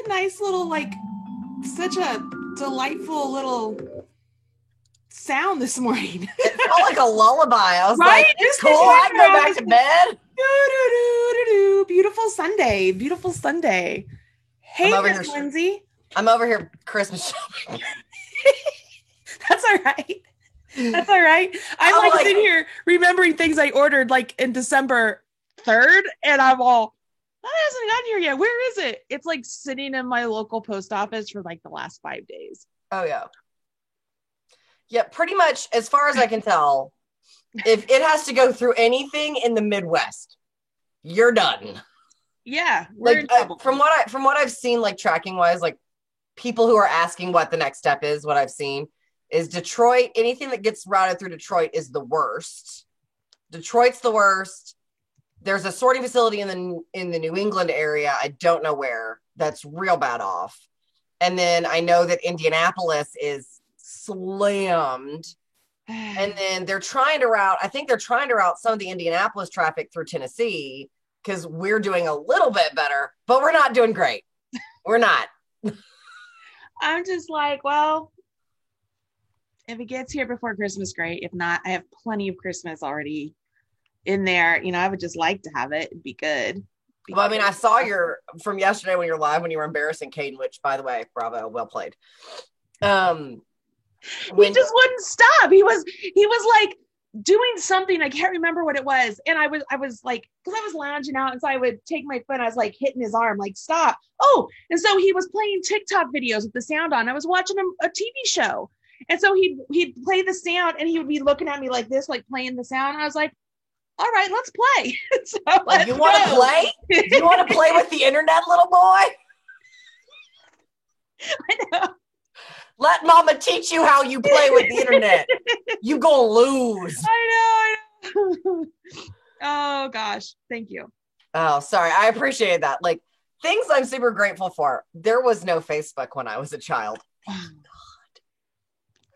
a nice little, like, such a delightful little sound this morning. It felt like a lullaby. I was right? like, it's cool. I can go back to bed. Beautiful Sunday. Beautiful Sunday. Hey, Miss Lindsay. I'm over here Christmas shopping. That's all right. That's all right. I'm like sitting here remembering things I ordered like in December 3rd, and I'm all, that hasn't gotten here yet. Where is it? It's like sitting in my local post office for like the last 5 days. Oh, yeah. Yeah, pretty much as far as I can tell, if it has to go through anything in the Midwest, you're done. Yeah. Like from what I've seen, like tracking wise, like people who are asking what the next step is, what I've seen is Detroit. Anything that gets routed through Detroit is the worst. Detroit's the worst. There's a sorting facility in the New England area. I don't know where. That's real bad off. And then I know that Indianapolis is slammed. And then they're trying to route some of the Indianapolis traffic through Tennessee because we're doing a little bit better, but we're not doing great. We're not. I'm just like, well, if it gets here before Christmas, great. If not, I have plenty of Christmas already in there. You know, I would just like to have it. It'd be good. I mean, I saw from yesterday when you were live, when you were embarrassing Caden, which, by the way, bravo, well played. He just wouldn't stop. He was like doing something. I can't remember what it was. And I was like, because I was lounging out, and so I would take my foot. I was like hitting his arm, like, stop. Oh, and so he was playing TikTok videos with the sound on. I was watching a TV show. And so he'd play the sound, and he would be looking at me like this, like playing the sound. And I was like, all right, let's play. So you want to play? You want to play with the internet, little boy? I know. Let mama teach you how you play with the internet. You gonna lose. I know. Oh gosh, thank you. Oh, sorry. I appreciate that. Like, things I'm super grateful for. There was no Facebook when I was a child. Oh, God.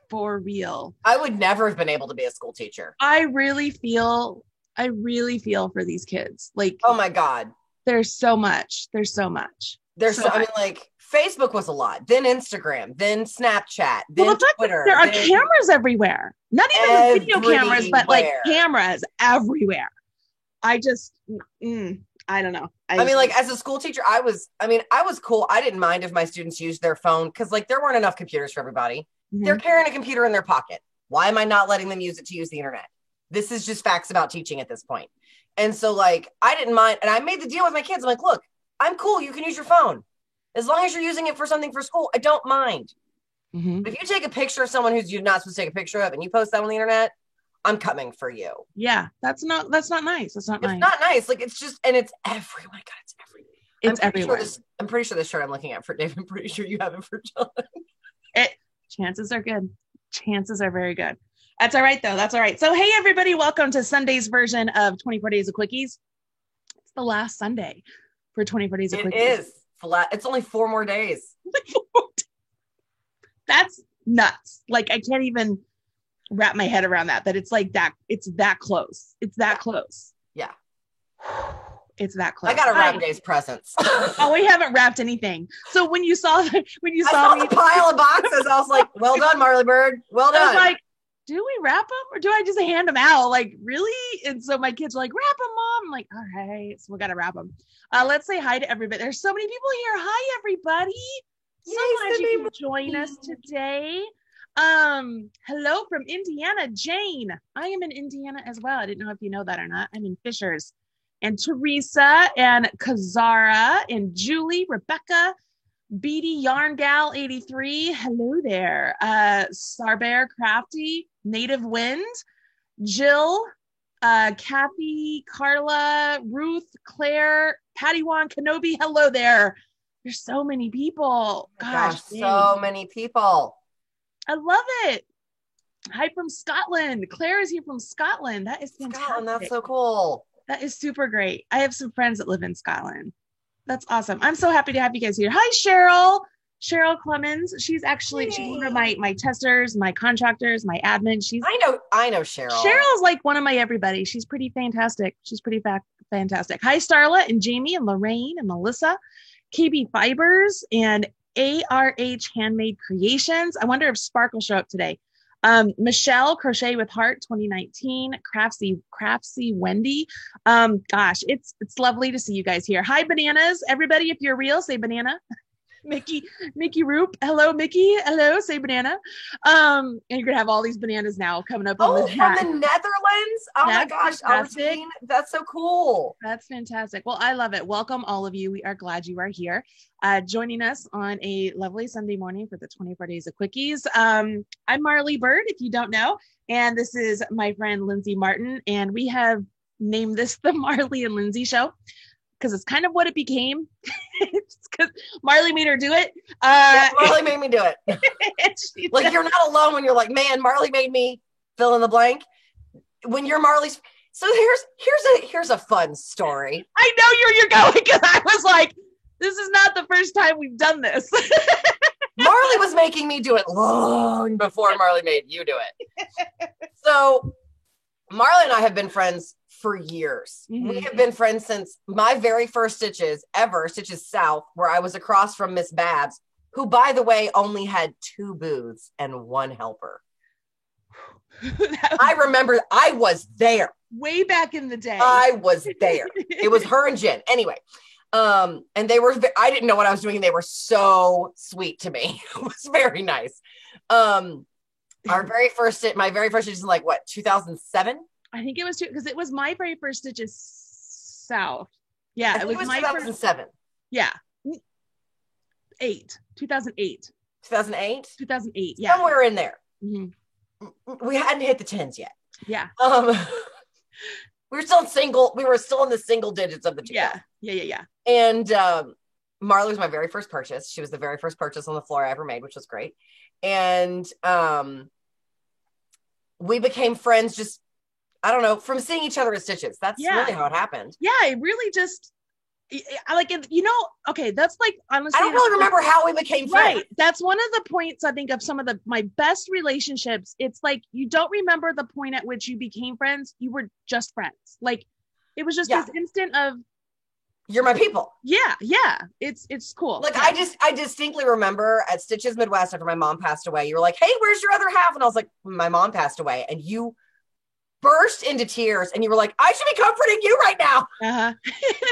For real. I would never have been able to be a school teacher. I really feel for these kids. Like, oh my God. There's so much. I mean, like, Facebook was a lot, then Instagram, then Snapchat, then Twitter. There are cameras everywhere. Not even video cameras, but like cameras everywhere. I just, I don't know. I mean, like, as a school teacher, I was cool. I didn't mind if my students used their phone because, like, there weren't enough computers for everybody. Mm-hmm. They're carrying a computer in their pocket. Why am I not letting them use it to use the internet? This is just facts about teaching at this point. And so, like, I didn't mind. And I made the deal with my kids. I'm like, look, I'm cool. You can use your phone. As long as you're using it for something for school, I don't mind. Mm-hmm. But if you take a picture of someone who's you're not supposed to take a picture of and you post that on the internet, I'm coming for you. Yeah, that's not nice. It's not nice. Like, it's just, and it's everywhere. God, it's everywhere. It's everywhere. I'm pretty sure this shirt I'm looking at for Dave, I'm pretty sure you have it for John. Chances are good. Chances are very good. That's all right, though. That's all right. So, hey, everybody, welcome to Sunday's version of 24 Days of Quickies. It's the last Sunday for 24 Days of Quickies. It is. It's only 4 more days. That's nuts. Like, I can't even wrap my head around that it's like that. It's that close. It's that close. Yeah. It's that close. I got to wrap Dave's presents. Oh, we haven't wrapped anything. So when you saw me, the pile of boxes, I was like, well done, Marley Bird. Well done. I was like, do we wrap them or do I just hand them out? Like, really? And so my kids are like, wrap them, Mom. I'm like, all right, so we got to wrap them. Let's say hi to everybody. There's so many people here. Hi, everybody. So glad you can join us today. Hello from Indiana, Jane. I am in Indiana as well. I didn't know if you know that or not. I'm in Fishers. And Teresa and Kazara and Julie, Rebecca, Beatty, Yarn Gal 83. Hello there. Sarbear Crafty, Native Wind, Jill, Kathy, Carla, Ruth, Claire, Patty Wan, Kenobi. Hello there. There's so many people. Gosh, so many people. I love it. Hi from Scotland. Claire is here from Scotland. That is fantastic. Scotland, that's so cool. That is super great. I have some friends that live in Scotland. That's awesome. I'm so happy to have you guys here. Hi, Cheryl. Cheryl Clemens. She's one of my testers, my contractors, my admin. I know Cheryl. Cheryl's like one of my everybody. She's pretty fantastic. She's pretty fantastic. Hi, Starla and Jamie and Lorraine and Melissa KB Fibers, and ARH Handmade Creations. I wonder if Sparkle show up today. Michelle Crochet with Heart 2019, Craftsy Wendy. Gosh, it's lovely to see you guys here. Hi, bananas, everybody. If you're real, say banana. Mickey Roop. Hello, Mickey. Hello, say banana. And you're gonna have all these bananas now coming up. Oh, from the Netherlands. Oh my gosh, Arlene, that's so cool. That's fantastic. Well, I love it. Welcome, all of you. We are glad you are here, joining us on a lovely Sunday morning for the 24 Days of Quickies. I'm Marley Bird, if you don't know, and this is my friend Lindsay Martin, and we have named this the Marley and Lindsay Show, because it's kind of what it became. It's because Marley made her do it. Yeah, Marley made me do it. Like, you're not alone when you're like, man, Marley made me fill in the blank. When you're Marley's. So here's a fun story. I know you're going, because I was like, this is not the first time we've done this. Marley was making me do it long before Marley made you do it. So Marley and I have been friends for years. Mm-hmm. We have been friends since my very first Stitches ever, Stitches South, where I was across from Miss Babs, who, by the way, only had 2 booths and 1 helper. I remember I was there. Way back in the day. I was there. It was her and Jen. Anyway, and they were, I didn't know what I was doing, and they were so sweet to me. It was very nice. My very first Stitch is like, what, 2007? I think it was because it was my very first Stitches South. Yeah, it was my 2007. Yeah. 2008. 2008. Yeah. Somewhere in there. Mm-hmm. We hadn't hit the 10s yet. Yeah. We were still in the single digits of the 2000s. Yeah. And Marley was my very first purchase. She was the very first purchase on the floor I ever made, which was great. And we became friends just, I don't know, from seeing each other at Stitches. That's really how it happened. Yeah, it really just, I like it, okay, that's like, honestly, I don't really remember how we became friends. Right. That's one of the points, I think, of some of my best relationships. It's like, you don't remember the point at which you became friends. You were just friends. Like, it was just this instant of, you're my people. Yeah. It's cool. Like, I distinctly remember at Stitches Midwest after my mom passed away, you were like, hey, where's your other half? And I was like, my mom passed away. And you burst into tears and you were like, I should be comforting you right now. Uh-huh.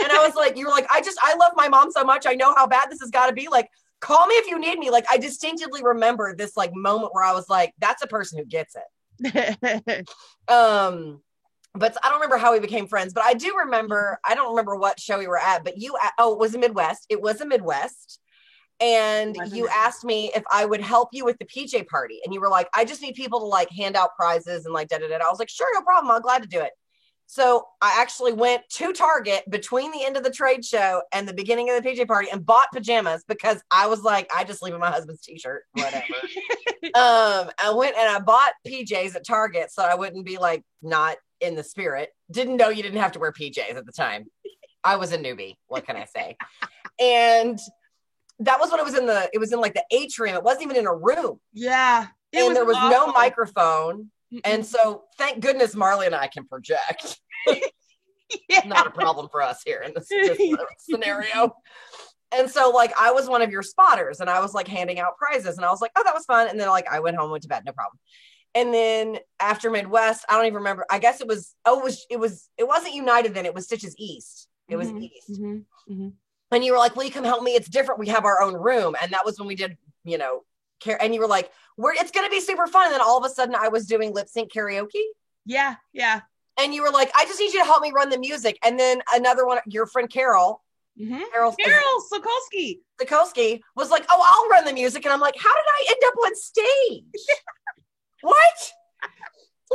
And I was like, you were like, I love my mom so much. I know how bad this has got to be. Like, call me if you need me. Like, I distinctively remember this like moment where I was like, that's a person who gets it. But I don't remember how we became friends, but I do remember, I don't remember what show we were at, but it was a Midwest. It was a Midwest. And you asked me if I would help you with the PJ party. And you were like, I just need people to like hand out prizes and like, da-da-da. I was like, sure, no problem. I'm glad to do it. So I actually went to Target between the end of the trade show and the beginning of the PJ party and bought pajamas because I was like, I just leave in my husband's t-shirt, whatever. I went and I bought PJs at Target so I wouldn't be like not in the spirit. Didn't know you didn't have to wear PJs at the time. I was a newbie. What can I say? And that was when it was in like the atrium. It wasn't even in a room. Yeah. And there was no microphone. Mm-mm. And so thank goodness Marley and I can project. Not a problem for us here in this scenario. And so like, I was one of your spotters and I was like handing out prizes and I was like, oh, that was fun. And then like, I went home, went to bed, no problem. And then after Midwest, I don't even remember. I guess it wasn't United then. It was Stitches East. It was East. Mm-hmm. Mm-hmm. And you were like, will you come help me? It's different. We have our own room. And that was when we did, and you were like, it's going to be super fun. And then all of a sudden I was doing lip sync karaoke. Yeah. Yeah. And you were like, I just need you to help me run the music. And then another one, your friend Carol, Carol Sokolsky was like, oh, I'll run the music. And I'm like, how did I end up on stage? What?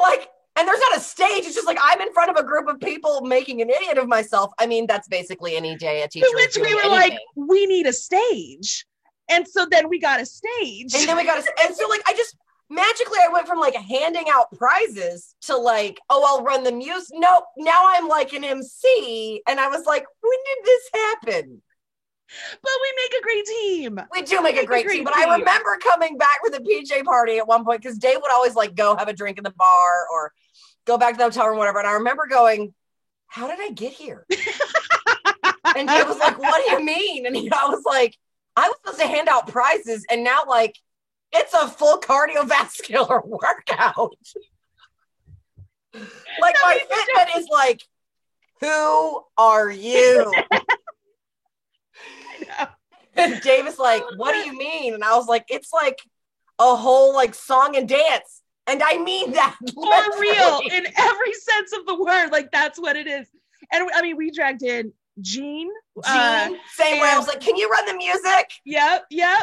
Like, and there's not a stage. It's just like, I'm in front of a group of people making an idiot of myself. I mean, that's basically any day a teacher. To which we were like, we need a stage. And so then we got a stage. And then and so like, magically I went from like handing out prizes to like, oh, I'll run the music. No, now I'm like an MC. And I was like, when did this happen? But we make a great team. We do make a great team. But I remember coming back for the PJ party at one point because Dave would always like go have a drink in the bar or go back to the hotel room, whatever. And I remember going, how did I get here? And Dave was like, what do you mean? And I was like, I was supposed to hand out prizes, and now like it's a full cardiovascular workout. Like my Fitbit is like, who are you? And Dave is like, what do you mean? And I was like, it's like a whole like song and dance. And I mean that for real, in every sense of the word. Like that's what it is. And I mean, we dragged in Jean, same way. I was like, can you run the music? Yeah.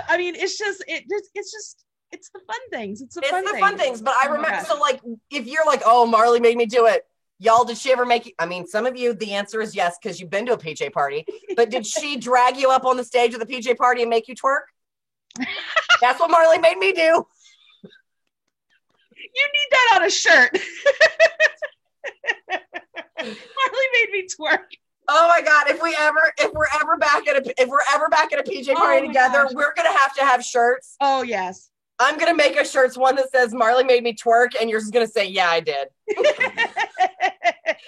I mean, it's the fun things. It's the fun things. But I remember, so like, if you're like, oh, Marley made me do it. Y'all, did she ever make you? I mean, some of you, the answer is yes, because you've been to a PJ party. But did she drag you up on the stage of the PJ party and make you twerk? That's what Marley made me do. You need that on a shirt. Marley made me twerk. Oh my God! If we're ever back at a PJ party together, gosh. we're gonna have to have shirts. Oh yes. I'm gonna make a shirt, one that says Marley made me twerk, and yours is gonna say, yeah, I did.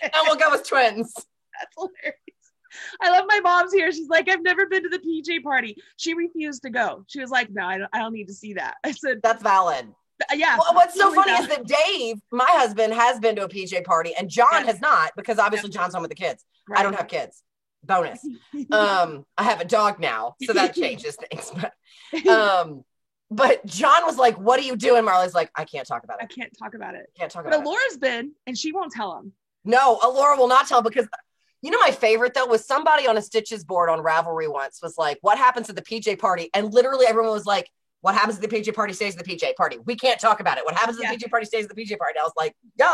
And we'll go with twins. That's hilarious. I love my mom's here. She's like, I've never been to the PJ party. She refused to go. She was like, no, I don't need to see that. I said, that's valid. Yeah. Well, what's so funny is that Dave, my husband, has been to a PJ party, and John has not, because obviously John's home with the kids. Right. I don't have kids. Bonus. I have a dog now, so that changes things. But John was like, what are you doing? Marley's like, I can't talk about it. I can't talk about it. Can't talk about it. But Alora's been, and she won't tell him. No, Alora will not tell, because you know, my favorite though was somebody on a Stitches board on Ravelry once was like, what happens at the PJ party? And literally everyone was like, what happens at the PJ party stays at the PJ party. We can't talk about it. What happens at the PJ party stays at the PJ party. I was like, yeah.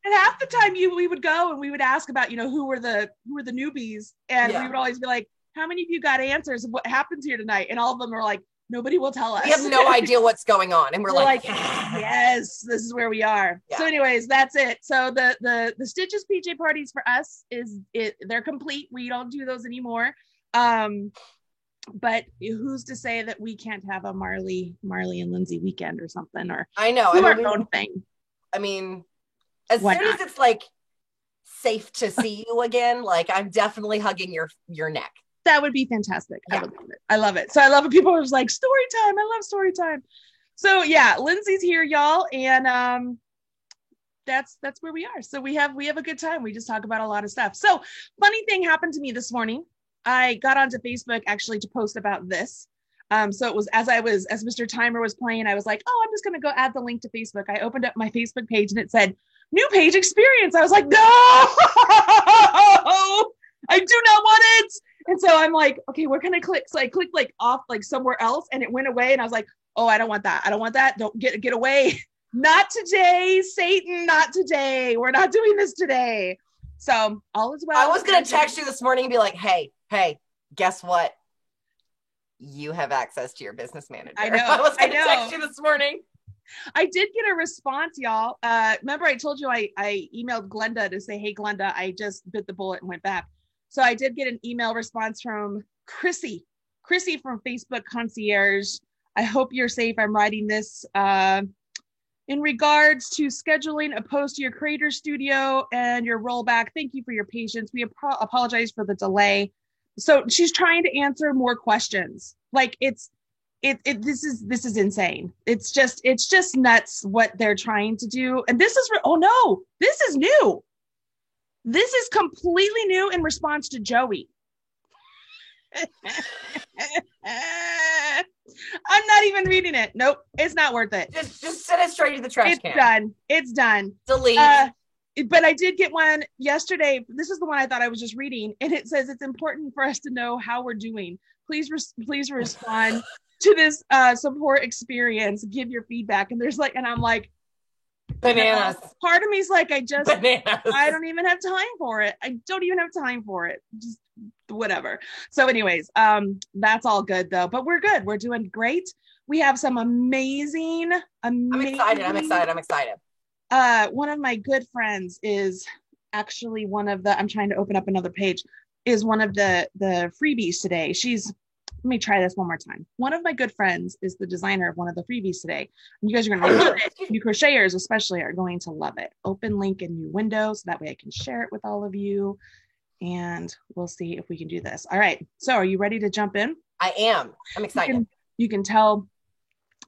And half the time we would go and we would ask about, who were the newbies. And we would always be like, how many of you got answers of what happens here tonight? And all of them are like, nobody will tell us. We have no idea what's going on. And we're like, yes, this is where we are. Yeah. So anyways, that's it. So the Stitches PJ parties for us they're complete. We don't do those anymore. But who's to say that we can't have a Marley and Lindsay weekend or something, or I know our own thing. I mean, as soon as it's like safe to see you again, like I'm definitely hugging your neck. That would be fantastic. Yeah. I love it. So I love it. People are just like, story time. I love story time. So yeah, Lindsay's here, y'all. And that's where we are. So we have a good time. We just talk about a lot of stuff. So funny thing happened to me this morning. I got onto Facebook actually to post about this. So it was as Mr. Timer was playing, I was like, oh, I'm just going to go add the link to Facebook. I opened up my Facebook page and it said new page experience. I was like, no, I do not want it. And so I'm like, okay, where can I click? So I clicked like off like somewhere else and it went away. And I was like, oh, I don't want that. I don't want that. Don't get away. Not today, Satan, not today. We're not doing this today. So all is well. I was going to text you this morning and be like, hey, guess what? You have access to your business manager. I know. I was going to text you this morning. I did get a response, y'all. Remember I told you I emailed Glenda to say, hey, Glenda, I just bit the bullet and went back. So I did get an email response from Chrissy from Facebook Concierge. I hope you're safe. I'm writing this in regards to scheduling a post to your creator studio and your rollback. Thank you for your patience. We apologize for the delay. So she's trying to answer more questions. Like this is insane. It's just nuts what they're trying to do. And this is this is new. This is completely new in response to Joey. I'm not even reading it. Nope, it's not worth it. Just send it straight to the trash can. It's done. Delete. But I did get one yesterday. This is the one I thought I was just reading, and it says it's important for us to know how we're doing. Please respond to this support experience. Give your feedback. And I'm like, bananas. Part of me is like, I don't even have time for it. I don't even have time for it. Just whatever. So anyways, that's all good though, but we're good. We're doing great. We have some amazing. I'm excited. One of my good friends is actually I'm trying to open up another page, is one of the freebies today. Let me try this one more time. One of my good friends is the designer of one of the freebies today. And you guys are going to love it. You crocheters especially are going to love it. Open link in new window so that way I can share it with all of you. and we'll see if we can do this. All right. So are you ready to jump in? I am. I'm excited. You can tell.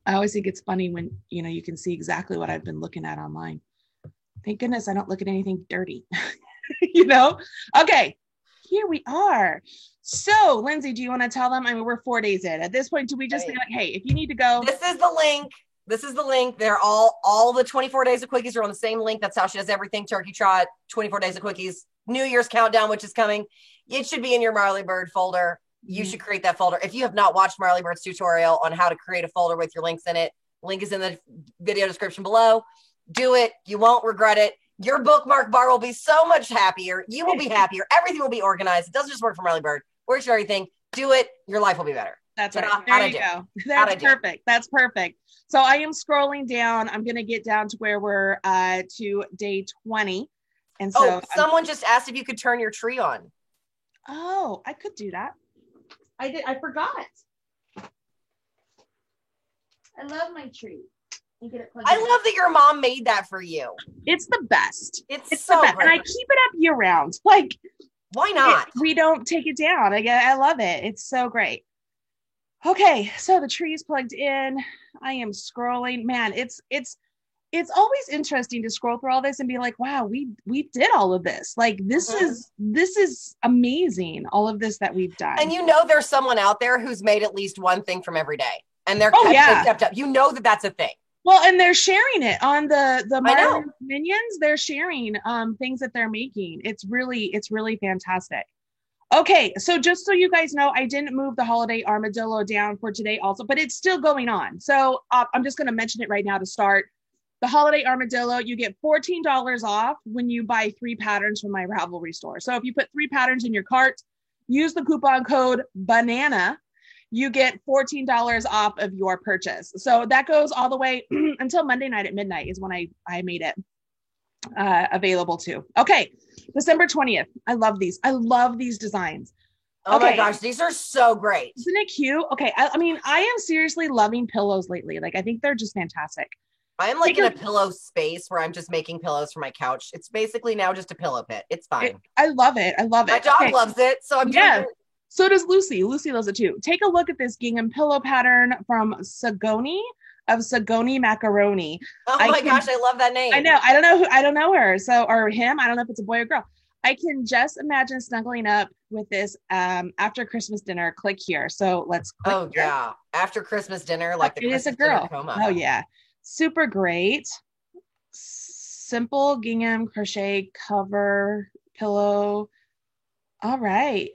I always think it's funny when, you can see exactly what I've been looking at online. Thank goodness I don't look at anything dirty, Okay, here we are. So Lindsay, do you want to tell them? I mean, we're 4 days in. At this point, do we just be like, hey, if you need to go. This is the link. They're all the 24 days of quickies are on the same link. That's how she does everything. Turkey Trot, 24 days of quickies, New Year's countdown, which is coming. It should be in your Marley Bird folder. You should create that folder. If you have not watched Marley Bird's tutorial on how to create a folder with your links in it, link is in the video description below. Do it. You won't regret it. Your bookmark bar will be so much happier. You will be happier. Everything will be organized. It doesn't just work for Marley Bird. Works for everything. Do it. Your life will be better. That's right. There you go. That's perfect. That's perfect. So I am scrolling down. I'm going to get down to where we're to day 20. And so someone just asked if you could turn your tree on. Oh, I could do that. I forgot. I love my tree. I love that your mom made that for you. It's the best. It's so great. And I keep it up year round. Like, why not? We don't take it down. I love it. It's so great. Okay, so the tree is plugged in. I am scrolling. Man, it's always interesting to scroll through all this and be like, wow, we did all of this. Like this is amazing. All of this that we've done. And there's someone out there who's made at least one thing from every day. And they're kept up. That's a thing. Well, and they're sharing it on the Marley Minions. They're sharing things that they're making. It's really fantastic. Okay, so just so you guys know, I didn't move the holiday armadillo down for today also, but it's still going on. So I'm just going to mention it right now to start. The holiday armadillo, you get $14 off when you buy 3 patterns from my Ravelry store. So if you put 3 patterns in your cart, use the coupon code BANANA, you get $14 off of your purchase. So that goes all the way until Monday night at midnight is when I made it available to. Okay, December 20th. I love these. I love these designs. Oh my gosh, these are so great. Isn't it cute? Okay, I mean, I am seriously loving pillows lately. Like, I think they're just fantastic. I'm like in a pillow space where I'm just making pillows for my couch. It's basically now just a pillow pit. It's fine. I love it. My dog loves it. So I'm doing it. So does Lucy. Lucy loves it too. Take a look at this gingham pillow pattern from Sagoni of Sagoni Macaroni. Oh my gosh, I love that name. I know. I don't know her. So, or him. I don't know if it's a boy or girl. I can just imagine snuggling up with this after Christmas dinner. Click here. So let's click here. Yeah. After Christmas dinner, like the Christmas is a girl. Coma. Oh yeah. Super great. Simple gingham crochet cover pillow. All right.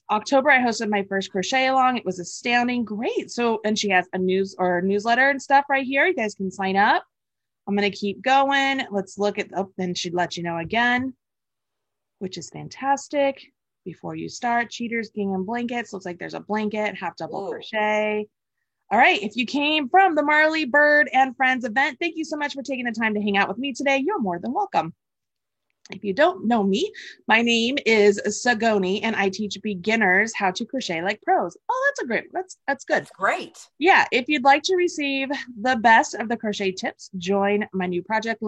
October, I hosted my first crochet along. It was astounding. Great. So, and she has a newsletter and stuff right here. You guys can sign up. I'm going to keep going. Let's look at, then she'd let you know again, which is fantastic. Before you start, cheaters, gingham blankets. Looks like there's a blanket, half double crochet. All right. If you came from the Marley Bird and Friends event, thank you so much for taking the time to hang out with me today. You're more than welcome. If you don't know me, my name is Sagoni and I teach beginners how to crochet like pros. Oh, that's good. That's great. Yeah. If you'd like to receive the best of the crochet tips, join my new project,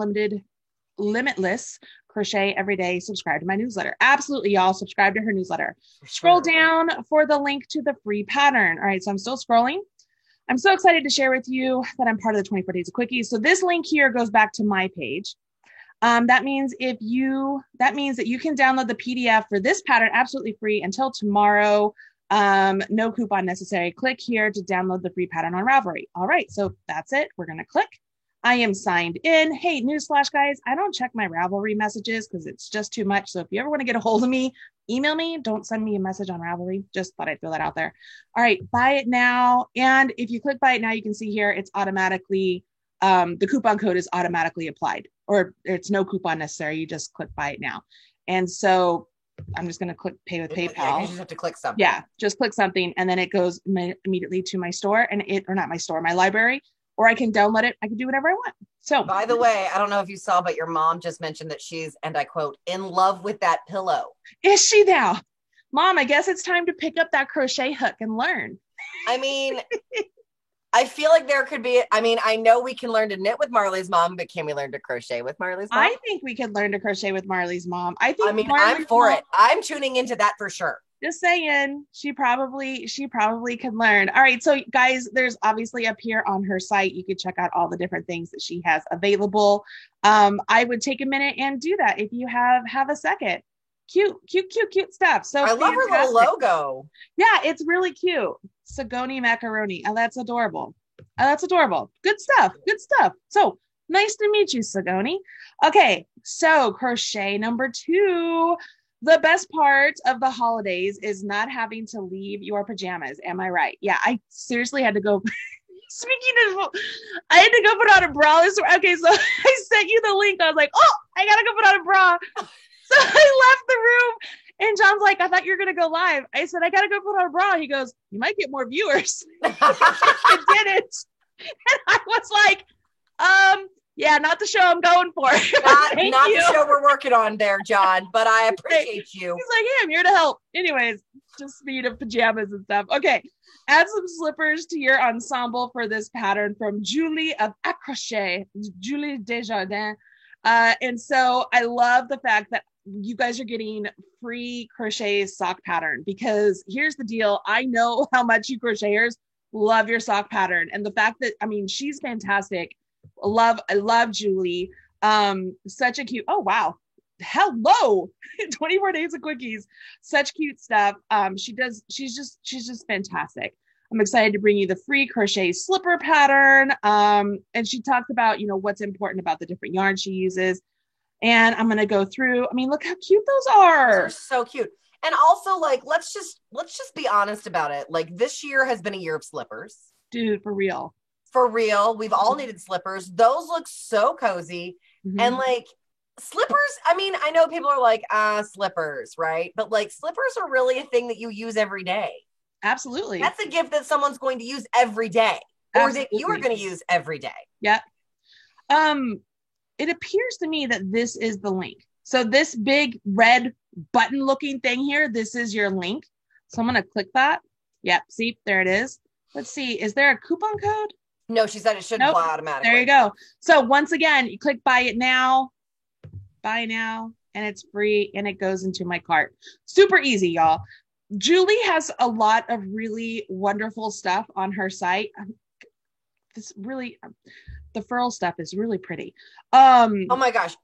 Limitless Crochet Every Day. Subscribe to my newsletter. Absolutely, y'all. Subscribe to her newsletter. Scroll down for the link to the free pattern. All right. So I'm still scrolling. I'm so excited to share with you that I'm part of the 24 Days of Quickies. So this link here goes back to my page. That means that you can download the PDF for this pattern absolutely free until tomorrow. No coupon necessary. Click here to download the free pattern on Ravelry. All right, so that's it. We're gonna click. I am signed in. Hey, newsflash, guys, I don't check my Ravelry messages because it's just too much. So if you ever want to get a hold of me, email me. Don't send me a message on Ravelry. Just thought I'd throw that out there. All right, buy it now. And if you click buy it now, you can see here it's automatically, the coupon code is automatically applied, or it's no coupon necessary. You just click buy it now. And so I'm just going to click pay with PayPal. Yeah, you just have to click something. Yeah, just click something. And then it goes immediately to my store my library, or I can download it. I can do whatever I want. So by the way, I don't know if you saw, but your mom just mentioned that she's, and I quote, in love with that pillow. Is she now? Mom, I guess it's time to pick up that crochet hook and learn. I mean, I feel like there could be, I mean, I know we can learn to knit with Marley's mom, but can we learn to crochet with Marley's mom? I think we could learn to crochet with Marley's mom. I I think mean, I'm Marley's for mom, it. I'm tuning into that for sure. just saying, she probably can learn. All right, so guys, there's obviously up here on her site, you could check out all the different things that she has available. I would take a minute and do that if you have a second. Cute stuff. So I love her little logo. Yeah, it's really cute. Sagoni macaroni. Oh, that's adorable. That's adorable. Good stuff. Good stuff. So nice to meet you, Sagoni. Okay, so crochet number 2. The best part of the holidays is not having to leave your pajamas. Am I right? Yeah, I seriously had to go. Speaking of, I had to go put on a bra. Okay, so I sent you the link. I was like, oh, I gotta go put on a bra. So I left the room and John's like, I thought you were going to go live. I said, I got to go put on a bra. He goes, you might get more viewers. I didn't. And I was like, yeah, not the show I'm going for. Not the show we're working on there, John, but I appreciate you. He's like, hey, I'm here to help. Anyways, just speed of pajamas and stuff. Okay. Add some slippers to your ensemble for this pattern from Julie of Accrochet, Julie Desjardins. And so I love the fact that you guys are getting free crochet sock pattern, because here's the deal. I know how much you crocheters love your sock pattern, and the fact that, I mean, she's fantastic. I love Julie. Such a cute, oh wow, hello. 24 days of quickies, such cute stuff. She's just fantastic. I'm excited to bring you the free crochet slipper pattern. And she talked about, what's important about the different yarns she uses. And I'm going to go through. I mean, look how cute those are. They're so cute. And also, like, let's just be honest about it. Like, this year has been a year of slippers. Dude, for real. For real. We've all needed slippers. Those look so cozy. Mm-hmm. And like slippers, I mean, I know people are like, slippers, right? But like slippers are really a thing that you use every day. Absolutely. That's a gift that someone's going to use every day. Absolutely. Or that you are going to use every day. Yep. It appears to me that this is the link. So this big red button looking thing here, this is your link. So I'm going to click that. Yep. See, there it is. Let's see. Is there a coupon code? No, she said it shouldn't apply automatically. There you go. So once again, you click buy now, and it's free and it goes into my cart. Super easy, y'all. Julie has a lot of really wonderful stuff on her site. The furl stuff is really pretty. Oh my gosh.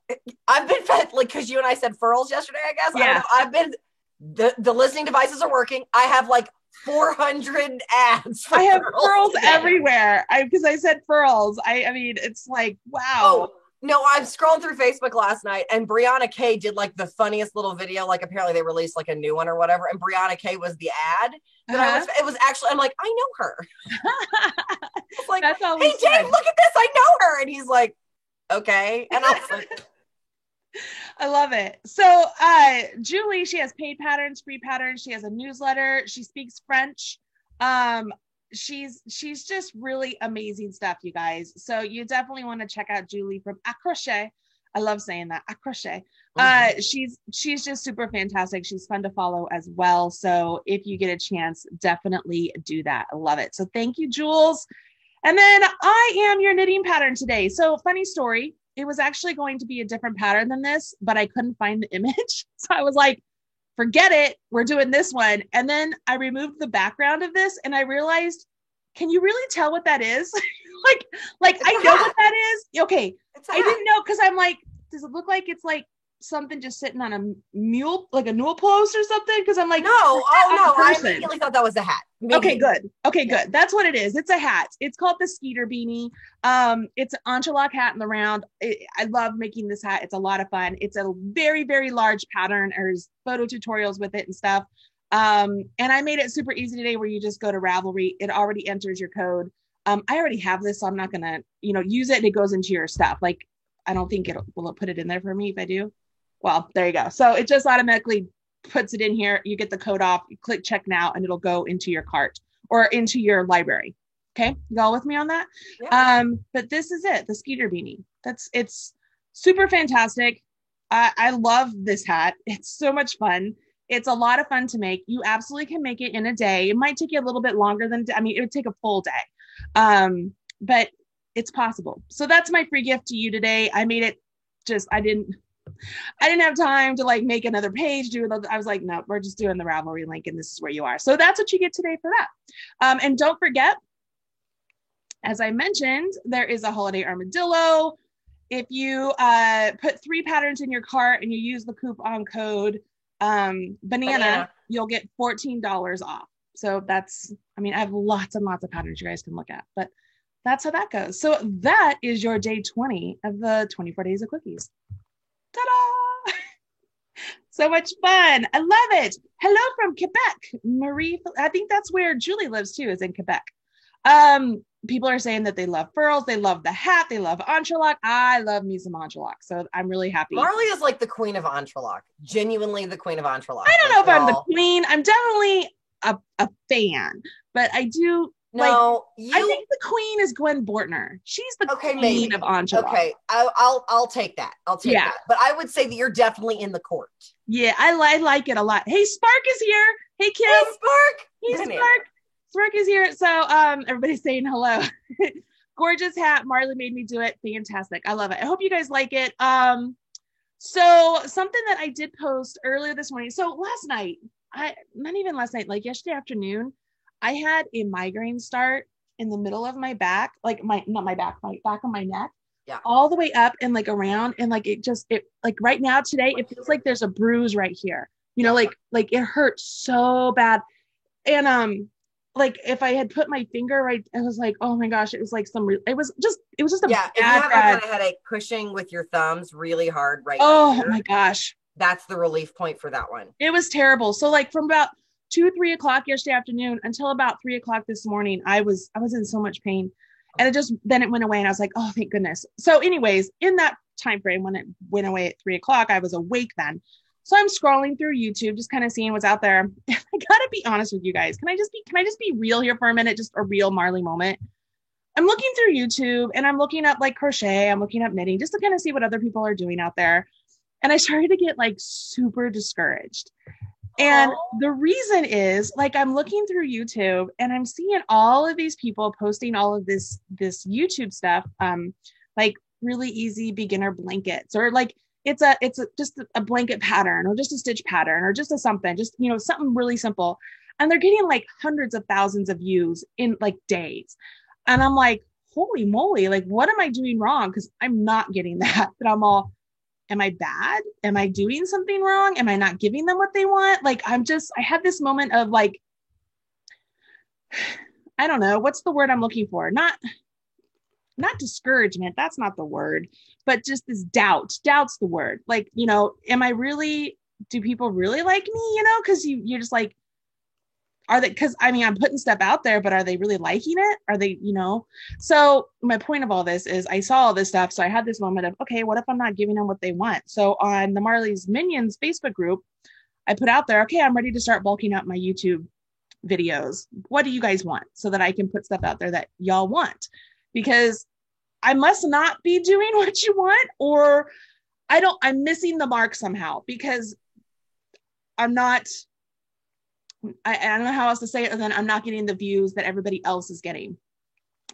I've been fed, like, because you and I said furls yesterday, I guess. Yeah. I've been, the listening devices are working. I have like 400 ads. I have furls everywhere. Because I said furls. I mean, it's like, wow. Oh, no, I'm scrolling through Facebook last night and Brianna K did like the funniest little video. Like apparently they released like a new one or whatever. And Brianna K was the ad. That it was actually, I'm like, I know her. It's like, hey Dave, look at this. I know her. And he's like, okay. And I was like, I love it. So Julie, she has paid patterns, free patterns. She has a newsletter. She speaks French. She's just really amazing stuff, you guys. So you definitely want to check out Julie from Accrochet. I love saying that, Accrochet. She's just super fantastic. She's fun to follow as well. So if you get a chance, definitely do that. I love it. So thank you, Jules. And then I am your knitting pattern today. So funny story. It was actually going to be a different pattern than this, but I couldn't find the image. So I was like, forget it. We're doing this one. And then I removed the background of this and I realized, can you really tell what that is? like I know what that is. Okay. I didn't know. Cause I'm like, does it look like it's like something just sitting on a mule, like a newel post or something? Cause I'm like, no, I immediately thought that was a hat. Okay, good. That's what it is. It's a hat. It's called the Skeeter beanie. It's an entrelac hat in the round. I love making this hat. It's a lot of fun. It's a very, very large pattern. There's photo tutorials with it and stuff. And I made it super easy today where you just go to Ravelry. It already enters your code. I already have this, so I'm not gonna, use it and it goes into your stuff. Like, I don't think will it put it in there for me if I do? Well, there you go. So it just automatically puts it in here. You get the code off, you click check now, and it'll go into your cart or into your library. Okay, you all with me on that? Yeah. But this is it, the Skeeter beanie. It's super fantastic. I love this hat. It's so much fun. It's a lot of fun to make. You absolutely can make it in a day. It might take you a little bit longer it would take a full day. But it's possible. So that's my free gift to you today. I made it just, I didn't have time to like make another page. I was like, no, we're just doing the Ravelry link and this is where you are. So that's what you get today for that. And don't forget, as I mentioned, there is a holiday armadillo. If you put 3 patterns in your cart and you use the coupon code banana, you'll get $14 off. So that's, I mean, I have lots and lots of patterns you guys can look at, but that's how that goes. So that is your day 20 of the 24 days of cookies. Ta-da! So much fun. I love it. Hello from Quebec. Marie, I think that's where Julie lives too, is in Quebec. People are saying that they love furls. They love the hat. They love entrelac. I love me some entrelac. So I'm really happy. Marley is like the queen of entrelac. Genuinely the queen of entrelac. I don't know if I'm the queen. I'm definitely a fan, but I do. I think the queen is Gwen Bortner. She's the queen of entrelac. Okay, I'll take that. I'll take that. But I would say that you're definitely in the court. Yeah, I like it a lot. Hey, Spark is here. Hey, Kim. Hey, Spark. Hey, Spark. Spark is here. So everybody's saying hello. Gorgeous hat. Marley made me do it. Fantastic. I love it. I hope you guys like it. So something that I did post earlier this morning. So last night, not even last night, like yesterday afternoon, I had a migraine start in the middle of my back, like my back of my neck, all the way up and like around. And like, it like right now today, it feels like there's a bruise right here, you know, like it hurts so bad. And, like if I had put my finger right, I was like, oh my gosh, it was like it was just a if you have that kind of headache, pushing with your thumbs really hard oh my gosh, that's the relief point for that one. It was terrible. So like from about 2-3 o'clock yesterday afternoon until about 3 o'clock this morning, I was in so much pain, and then it went away, and I was like, oh thank goodness. So anyways, in that time frame when it went away at 3 o'clock, I was awake then. So I'm scrolling through YouTube, just kind of seeing what's out there. I gotta be honest with you guys. Can I just be real here for a minute? Just a real Marley moment. I'm looking through YouTube and I'm looking up like crochet. I'm looking up knitting just to kind of see what other people are doing out there. And I started to get like super discouraged. And the reason is like, I'm looking through YouTube and I'm seeing all of these people posting all of this YouTube stuff, like really easy beginner blankets, or like, it's just a blanket pattern, or just a stitch pattern, or just something, you know, something really simple. And they're getting like hundreds of thousands of views in like days. And I'm like, holy moly, like, what am I doing wrong? Because I'm not getting that. But I'm all, am I bad? Am I doing something wrong? Am I not giving them what they want? Like, I had this moment of like, I don't know, what's the word I'm looking for? Not discouragement, that's not the word, but just this doubt's the word. Like, you know, do people really like me? You know, because you're just like, are they, because I mean, I'm putting stuff out there, but are they really liking it? Are they, you know? So my point of all this is I saw all this stuff. So I had this moment of, okay, what if I'm not giving them what they want? So on the Marley's Minions Facebook group, I put out there, okay, I'm ready to start bulking up my YouTube videos. What do you guys want? So that I can put stuff out there that y'all want. Because I must not be doing what you want, or I'm missing the mark somehow, because I don't know how else to say it other than I'm not getting the views that everybody else is getting,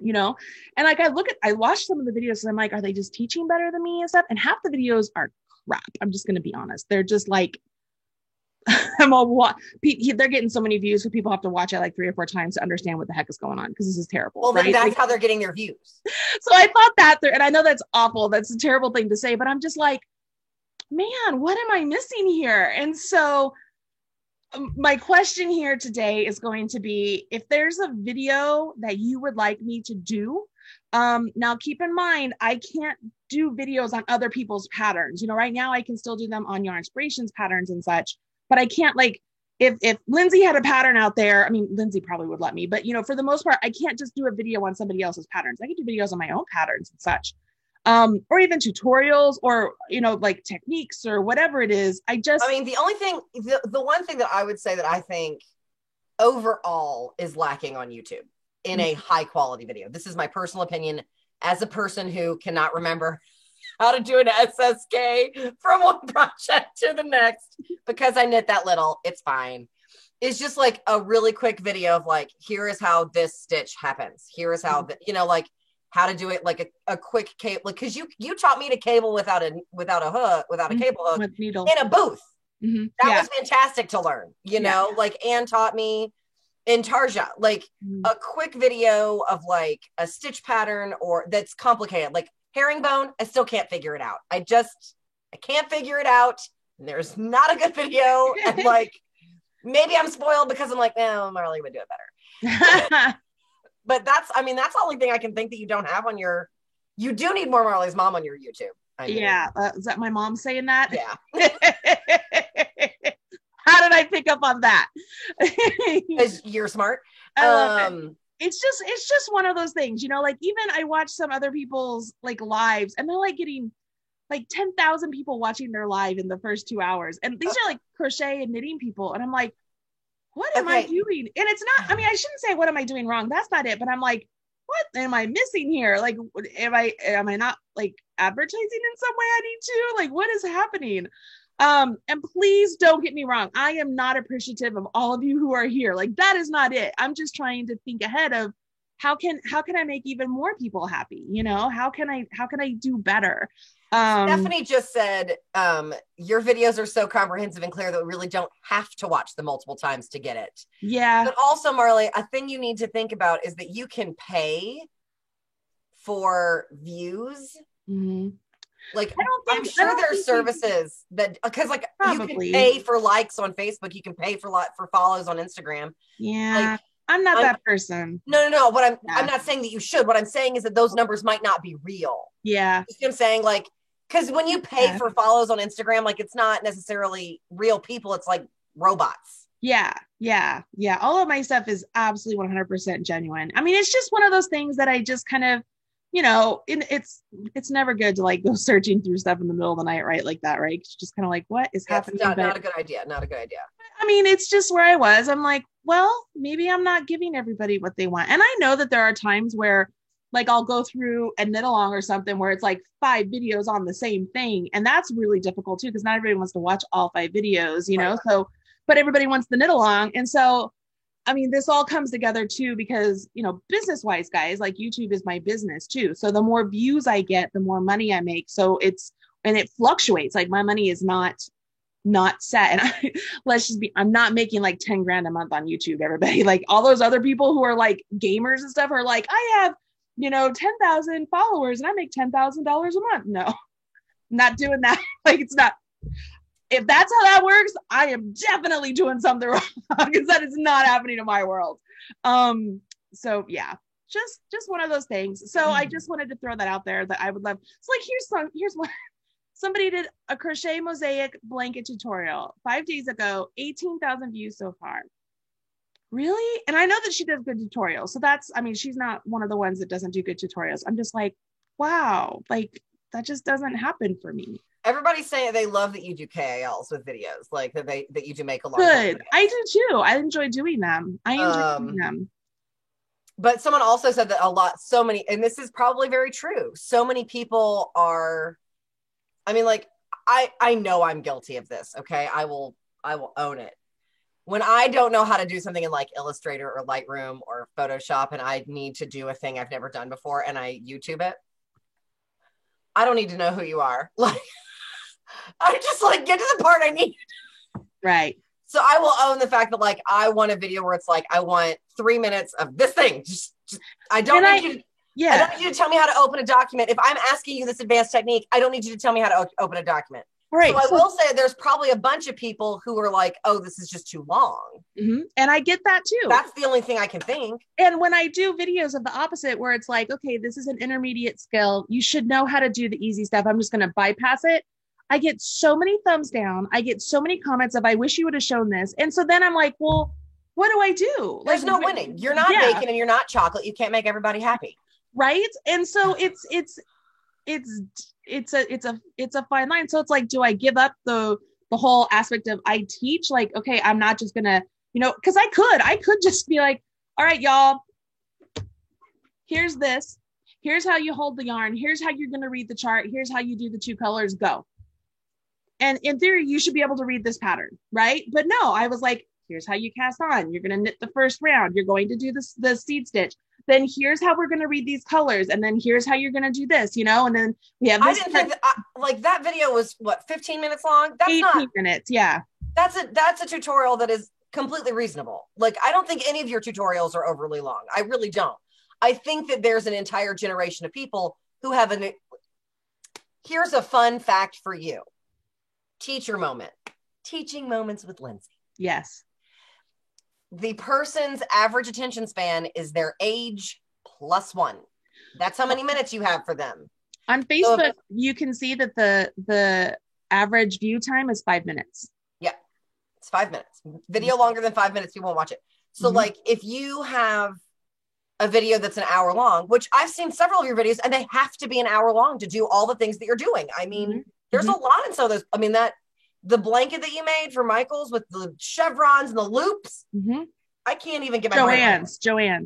you know? And like, I watched some of the videos and I'm like, are they just teaching better than me and stuff? And half the videos are crap. I'm just going to be honest. They're just like, they're getting so many views, so people have to watch it like 3 or 4 times to understand what the heck is going on, because this is terrible. Well, then right? that's how they're getting their views. So I thought that and I know that's awful. That's a terrible thing to say, but I'm just like, man, what am I missing here? And so my question here today is going to be, if there's a video that you would like me to do, now keep in mind, I can't do videos on other people's patterns. You know, right now I can still do them on Yarn Inspirations patterns and such. But I can't, like, if Lindsay had a pattern out there, I mean, Lindsay probably would let me, but, you know, for the most part, I can't just do a video on somebody else's patterns. I can do videos on my own patterns and such, or even tutorials, or, you know, like techniques or whatever it is. I mean, the only thing, the one thing that I would say that I think overall is lacking on YouTube in a high quality video. This is my personal opinion as a person who cannot remember how to do an SSK from one project to the next because I knit that little. It's fine. is just like a really quick video of like, here is how this stitch happens. Here is how, like how to do it, like a quick cable. Like, cause you taught me to cable without a hook, without a cable hook with needle in a booth. That Yeah. was fantastic to learn, like Anne taught me in Tarja, like a quick video of like a stitch pattern or that's complicated, like herringbone. I still can't figure it out. I can't figure it out. There's not a good video. And like, maybe I'm spoiled because I'm like, no, Marley would do it better. But that's the only thing I can think that you don't have on you do need more Marley's Mom on your YouTube. Yeah. Is that my mom saying that? Yeah. How did I pick up on that? Because you're smart. I love it. It's just one of those things, like even I watch some other people's like lives and they're like getting like 10,000 people watching their live in the first 2 hours. And these are like crochet and knitting people. And I'm like, what am I doing? And it's not, I shouldn't say, what am I doing wrong? That's not it. But I'm like, what am I missing here? Like, am I not like advertising in some way I need to? Like, what is happening? And please don't get me wrong. I am not appreciative of all of you who are here. Like, that is not it. I'm just trying to think ahead of how can I make even more people happy? How can I do better? Stephanie just said, your videos are so comprehensive and clear that we really don't have to watch them multiple times to get it. Yeah. But also, Marley, a thing you need to think about is that you can pay for views. Like, I'm sure there's services that, because like probably. You can pay for likes on Facebook, you can pay for follows on Instagram. Yeah. Like, I'm not that person. No. What I'm not saying that you should. What I'm saying is that those numbers might not be real. Yeah. You see what I'm saying? Like, because when you pay for follows on Instagram, like it's not necessarily real people. It's like robots. Yeah. All of my stuff is absolutely 100% genuine. It's just one of those things that I just kind of, it's never good to like go searching through stuff in the middle of the night, right? Like that, right? It's just kind of like, what is happening? Not a good idea. Not a good idea. It's just where I was. I'm like, well, maybe I'm not giving everybody what they want. And I know that there are times where like I'll go through a knit along or something where it's like 5 videos on the same thing. And that's really difficult too, because not everybody wants to watch all 5 videos, right. So, but everybody wants the knit along. And so, this all comes together too, because, business wise, guys, like YouTube is my business too. So the more views I get, the more money I make. So it fluctuates. Like my money is not set. And I'm not making like 10 grand a month on YouTube, everybody. Like all those other people who are like gamers and stuff are like, I have, 10,000 followers and I make $10,000 a month. No, not doing that. Like it's not. If that's how that works, I am definitely doing something wrong because that is not happening in my world. So yeah, just one of those things. So I just wanted to throw that out there that I would love. So like, here's one. Somebody did a crochet mosaic blanket tutorial 5 days ago, 18,000 views so far. Really? And I know that she does good tutorials. So that's, she's not one of the ones that doesn't do good tutorials. I'm just like, wow, like that just doesn't happen for me. Everybody's saying they love that you do KALs with videos, like that you do make a lot. Good. I do too. I enjoy doing them. But someone also said that so many, and this is probably very true. So many people are, like I know I'm guilty of this. Okay. I will own it. When I don't know how to do something in like Illustrator or Lightroom or Photoshop and I need to do a thing I've never done before and I YouTube it, I don't need to know who you are. Like, I just like get to the part I need. Right. So I will own the fact that like I want a video where it's like I want 3 minutes of this thing. Just I don't need you. I don't need you to tell me how to open a document. If I'm asking you this advanced technique, I don't need you to tell me how to open a document. Right. So I will say there's probably a bunch of people who are like, oh, this is just too long. Mm-hmm. And I get that too. That's the only thing I can think. And when I do videos of the opposite, where it's like, okay, this is an intermediate skill. You should know how to do the easy stuff. I'm just going to bypass it. I get so many thumbs down. I get so many comments of, I wish you would have shown this. And so then I'm like, well, what do I do? There's no winning. You're not bacon and you're not chocolate. You can't make everybody happy. Right. And so it's a fine line. So it's like, do I give up the whole aspect of I teach? Like, okay, I'm not just gonna, because I could just be like, all right, y'all, here's this. Here's how you hold the yarn. Here's how you're gonna read the chart. Here's how you do the 2 colors. Go. And in theory, you should be able to read this pattern, right? But no, I was like, Here's how you cast on. You're going to knit the first round. You're going to do this, the seed stitch. Then here's how we're going to read these colors. And then here's how you're going to do this, you know? And then we have this. I didn't think that, like that video was what, 15 minutes long? That's 18 not minutes. Yeah. That's a tutorial that is completely reasonable. Like, I don't think any of your tutorials are overly long. I really don't. I think that there's an entire generation of people who have here's a fun fact for you. Teacher moment. Teaching moments with Lindsay. Yes. The person's average attention span is their age +1. That's how many minutes you have for them. On Facebook, you can see that the average view time is 5 minutes. Yeah, it's 5 minutes. Video longer than 5 minutes, you won't watch it. So like if you have a video that's an hour long, which I've seen several of your videos, and they have to be an hour long to do all the things that you're doing. I mean, there's a lot in some of those. I mean, the blanket that you made for Michael's with the chevrons and the loops, I can't even get my Joann's.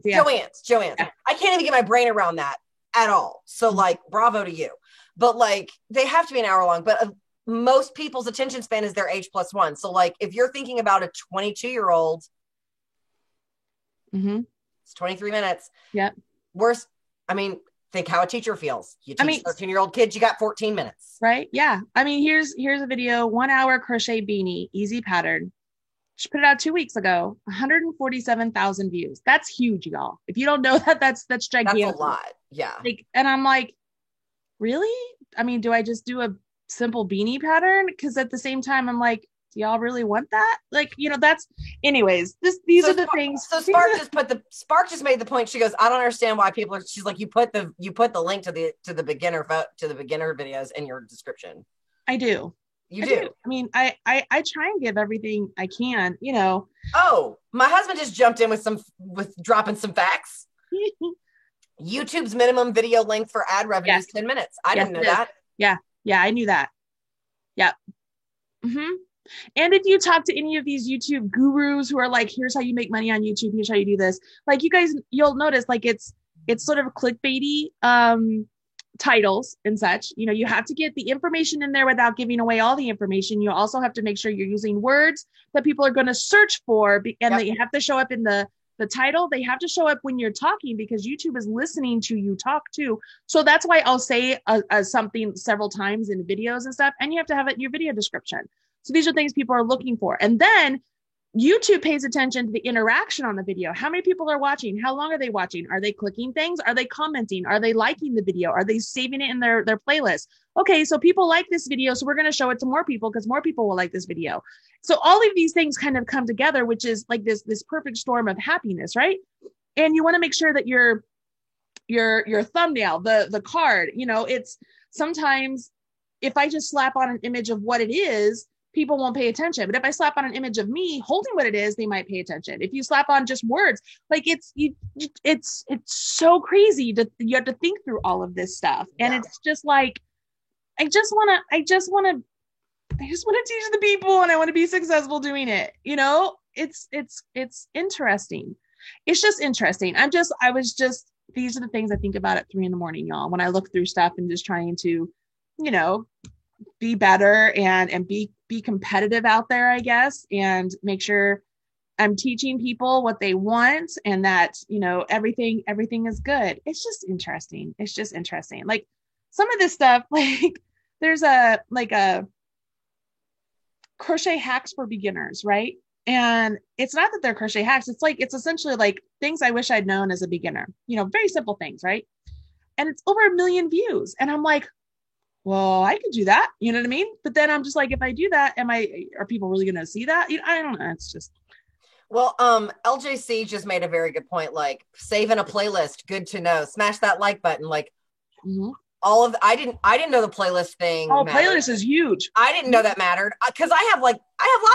Yeah. Joann's. I can't even get my brain around that at all. So like, bravo to you. But like, they have to be an hour long, but most people's attention span is their age +1. So like, if you're thinking about a 22-year-old, it's 23 minutes. Yeah. Worse. I mean, think how a teacher feels. You teach 13-year-old kids, you got 14 minutes. Right. Yeah. I mean, here's a video, 1 hour crochet beanie, easy pattern. She put it out 2 weeks ago, 147,000 views. That's huge, y'all. If you don't know that, that's gigantic. That's a lot. Yeah. Like, and I'm like, really? I mean, do I just do a simple beanie pattern? Because at the same time, I'm like, do y'all really want that? Like, you know, that's, anyways, these are the things. So Spark just made the point. She goes, I don't understand why people are, she's like, you put the link to the beginner videos in your description. I do. You do. I mean, I try and give everything I can, you know. Oh, my husband just jumped in with dropping some facts. YouTube's minimum video length for ad revenue is 10 minutes. I didn't know that. Yeah, I knew that. Yep. And if you talk to any of these YouTube gurus who are like, here's how you make money on YouTube, here's how you do this, like, you guys, you'll notice like it's sort of clickbaity titles and such. You know, you have to get the information in there without giving away all the information. You also have to make sure you're using words that people are going to search for, and they have to show up in the title. They have to show up when you're talking, because YouTube is listening to you talk too. So that's why I'll say something several times in videos and stuff, and you have to have it in your video description. So these are things people are looking for. And then YouTube pays attention to the interaction on the video. How many people are watching? How long are they watching? Are they clicking things? Are they commenting? Are they liking the video? Are they saving it in their playlist? Okay, so people like this video, so we're going to show it to more people because more people will like this video. So all of these things kind of come together, which is like this perfect storm of happiness, right? And you want to make sure that your thumbnail, the card, you know, it's sometimes if I just slap on an image of what it is, people won't pay attention. But if I slap on an image of me holding what it is, they might pay attention. If you slap on just words, like it's so crazy you have to think through all of this stuff. And it's just like, I just want to teach the people, and I want to be successful doing it. You know, it's interesting. It's just interesting. These are the things I think about at 3 a.m, y'all, when I look through stuff and just trying to, you know, be better and be competitive out there, I guess, and make sure I'm teaching people what they want, and that, you know, everything is good. It's just interesting. Like some of this stuff, like there's a crochet hacks for beginners, right? And it's not that they're crochet hacks. It's essentially like things I wish I'd known as a beginner, you know, very simple things, right? And it's over 1 million views. And I'm like, well, I could do that. You know what I mean? But then I'm just like, if I do that, are people really going to see that? You know, I don't know. It's just. Well, LJC just made a very good point. Like, saving a playlist, good to know. Smash that like button. Like, I didn't know the playlist thing. Oh, mattered. Playlist is huge. I didn't know that mattered, because I have lots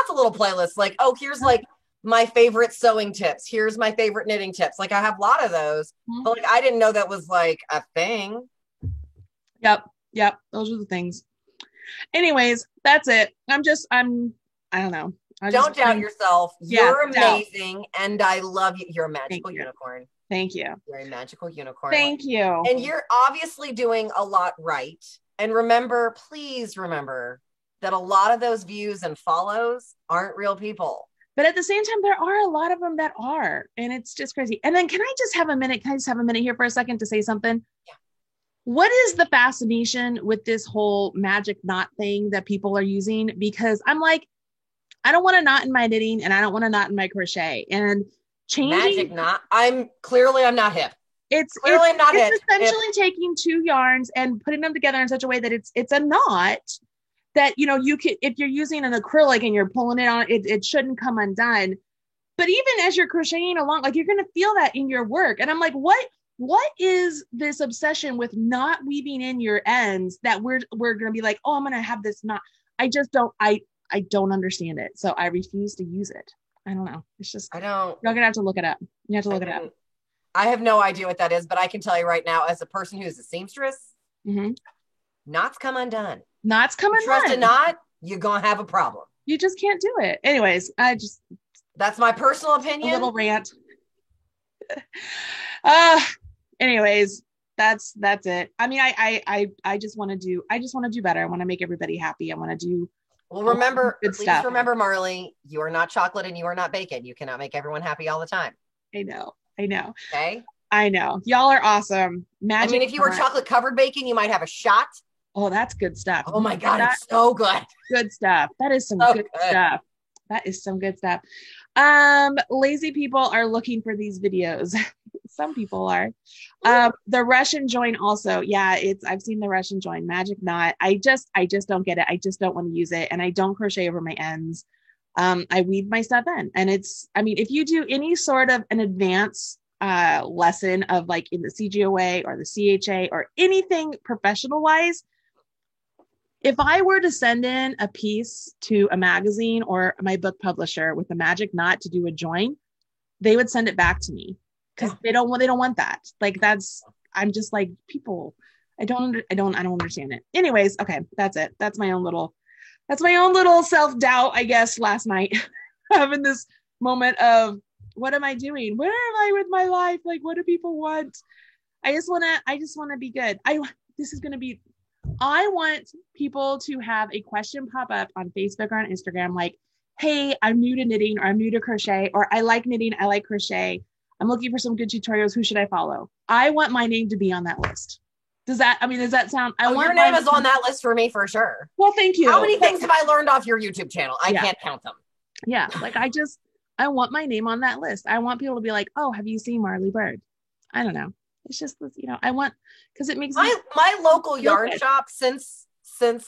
of little playlists. Like, oh, here's like my favorite sewing tips. Here's my favorite knitting tips. Like, I have a lot of those, but like, I didn't know that was like a thing. Yep. Those are the things. Anyways, that's it. I don't know. Don't doubt yourself. You're amazing. And I love you. You're a magical unicorn. Thank you. You're a magical unicorn. Thank you. And you're obviously doing a lot right. And please remember that a lot of those views and follows aren't real people. But at the same time, there are a lot of them that are, and it's just crazy. And then can I just have a minute? Can I just have a minute here for a second to say something? Yeah. What is the fascination with this whole magic knot thing that people are using? Because I'm like, I don't want a knot in my knitting and I don't want a knot in my crochet. And changing magic knot. I'm not hip. It's essentially taking two yarns and putting them together in such a way that it's a knot that, you know, you can, if you're using an acrylic and you're pulling it on, it shouldn't come undone. But even as you're crocheting along, like, you're going to feel that in your work. And I'm like, what is this obsession with not weaving in your ends that we're going to be like, oh, I'm going to have this knot. I just don't, I don't understand it. So I refuse to use it. I don't know. It's just, you're going to have to look it up. You have to look it up. I have no idea what that is, but I can tell you right now, as a person who's a seamstress, knots come undone. Knots come undone. Trust a knot, you're going to have a problem. You just can't do it. Anyways, that's my personal opinion. A little rant. Anyways, that's it. I mean, I just want to do better. I want to make everybody happy. I want to do. Well, please remember, Marley, you are not chocolate and you are not bacon. You cannot make everyone happy all the time. I know. Okay. I know. Y'all are awesome. Magic. I mean, if you were chocolate covered bacon, you might have a shot. Oh, that's good stuff. Oh my God, it's so good. Good stuff. That is some good stuff. That is some good stuff. Lazy people are looking for these videos. Some people are. The Russian join also. Yeah, I've seen the Russian join magic knot. I just don't get it. I just don't want to use it. And I don't crochet over my ends. I weave my stuff in, and if you do any sort of an advanced lesson of like in the CGOA or the CHA or anything professional wise, if I were to send in a piece to a magazine or my book publisher with a magic knot to do a join, they would send it back to me because they don't want that. Like I'm just like, people, I don't understand it. Anyways, okay, that's it. That's my own little self-doubt, I guess, last night. Having this moment of, what am I doing? Where am I with my life? Like, what do people want? I just want to be good. I want people to have a question pop up on Facebook or on Instagram, like, hey, I'm new to knitting, or I'm new to crochet, or I like knitting, I like crochet. I'm looking for some good tutorials. Who should I follow? I want my name to be on that list. Does that sound? Your name is on that list for me for sure. Well, thank you. How many things have I learned off your YouTube channel? I can't count them. Yeah. Like, I want my name on that list. I want people to be like, oh, have you seen Marley Bird? I don't know. It's just, I want, because it makes my local yarn shop since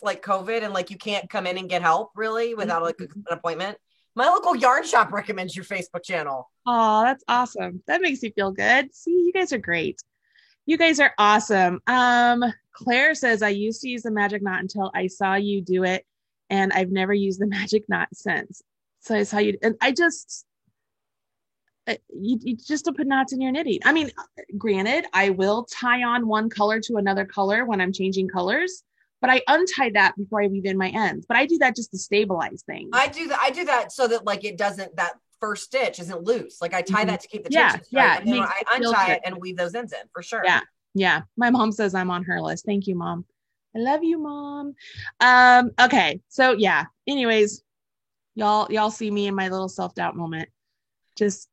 like COVID and like you can't come in and get help really without like an appointment. My local yarn shop recommends your Facebook channel. Oh, that's awesome. That makes me feel good. See, you guys are great. You guys are awesome. Claire says, I used to use the magic knot until I saw you do it, and I've never used the magic knot since. So I saw you, and you just to put knots in your knitting. I mean, granted, I will tie on one color to another color when I'm changing colors, but I untie that before I weave in my ends. But I do that just to stabilize things. I do that so that like that first stitch isn't loose. Like I tie that to keep the tension straight, and then I untie it and weave those ends in for sure. Yeah. My mom says I'm on her list. Thank you, Mom. I love you, Mom. Okay. So yeah. Anyways, y'all see me in my little self-doubt moment. Just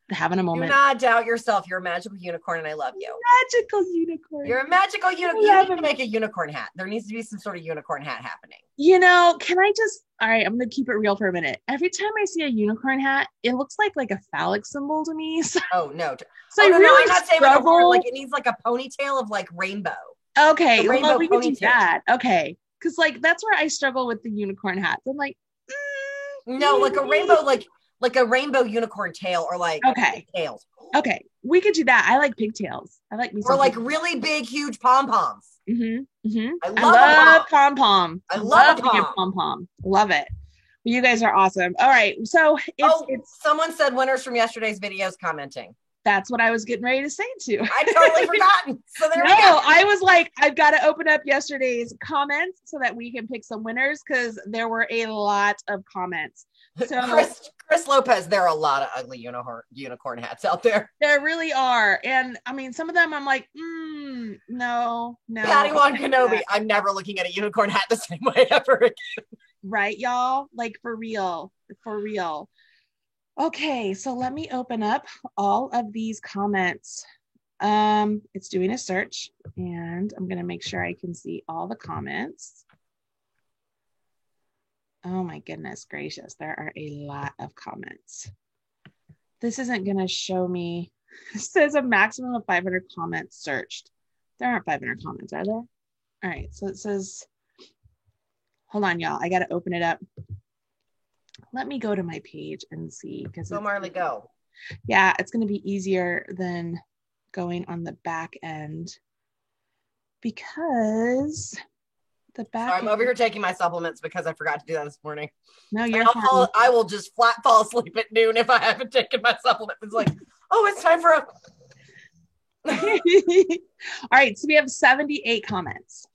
having a moment. Do not doubt yourself. You're a magical unicorn, and I love you. Magical unicorn. You're a magical unicorn. You need to make a unicorn hat. There needs to be some sort of unicorn hat happening. All right, I'm going to keep it real for a minute. Every time I see a unicorn hat, it looks like a phallic symbol to me. So, no. So no, I'm not saying like it needs like a ponytail of like rainbow. Okay, well, we can do that. Okay, because like that's where I struggle with the unicorn hats. I'm like, no, like a rainbow, like a rainbow unicorn tail, or like tails. Okay, we could do that. I like pigtails. I like me. Or like really big, huge pom poms. I love pom pom. I love pom pom. Love it. You guys are awesome. All right, so it's someone said winners from yesterday's videos commenting. That's what I was getting ready to say too. I totally forgotten. So there we go. I was like, I've got to open up yesterday's comments so that we can pick some winners, because there were a lot of comments. So Chris Lopez, there are a lot of ugly unicorn hats out there. There really are. And I mean, some of them I'm like, no. Padawan Kenobi, I'm never looking at a unicorn hat the same way ever again. Right, y'all? Like for real. Okay, so let me open up all of these comments. It's doing a search, and I'm gonna make sure I can see all the comments. Oh my goodness gracious, there are a lot of comments. This isn't gonna show me. It says a maximum of 500 comments searched. There aren't 500 comments, are there? All right, so it says, hold on, y'all. I got to open it up. Let me go to my page and see. Go, Marley, go. Yeah, it's going to be easier than going on the back end because the back Sorry, I'm over here taking my supplements because I forgot to do that this morning. No, you're fine. I will just flat fall asleep at noon if I haven't taken my supplement. It's like, oh, it's time for a... All right, so we have 78 comments.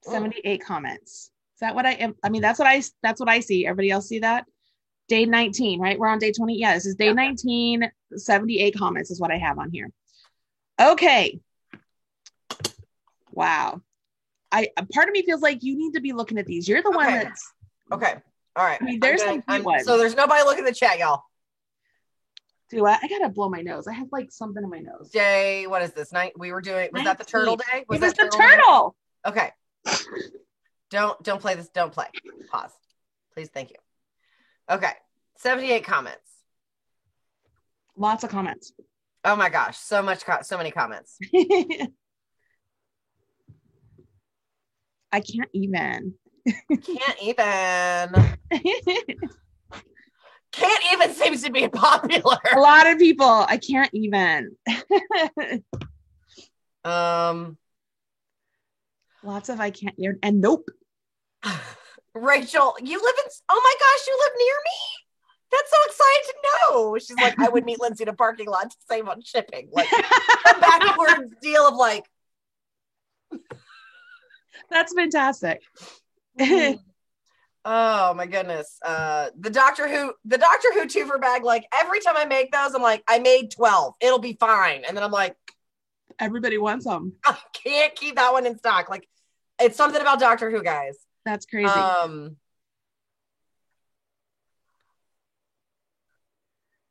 78 comments. Is that what I am? I mean, that's what I see. Everybody else see that? Day 19, right? We're on day 20. Yeah, this is day 19. 78 comments is what I have on here. Okay. Wow. Part of me feels like you need to be looking at these. You're the one that's okay. All right. I mean, there's some ones. So there's nobody looking at the chat, y'all. Do I gotta blow my nose. I have like something in my nose. Day, what is this night? We were doing, was 19. That the turtle day? It was the turtle. Day? Okay. Don't play this. Don't play. Pause. Please. Thank you. Okay. 78 comments. Lots of comments. Oh my gosh. So many comments. I can't even. Can't even seems to be popular. A lot of people. I can't even. Lots of I can't hear and nope. Rachel, you live in, oh my gosh, you live near me. That's so exciting to know. She's like, I would meet Lindsay in a parking lot to save on shipping. Like a backwards deal of like. That's fantastic. Oh my goodness. The Doctor Who twofer bag, like every time I make those, I'm like, I made 12. It'll be fine. And then I'm like, everybody wants them. I can't keep that one in stock. Like it's something about Doctor Who, guys. That's crazy.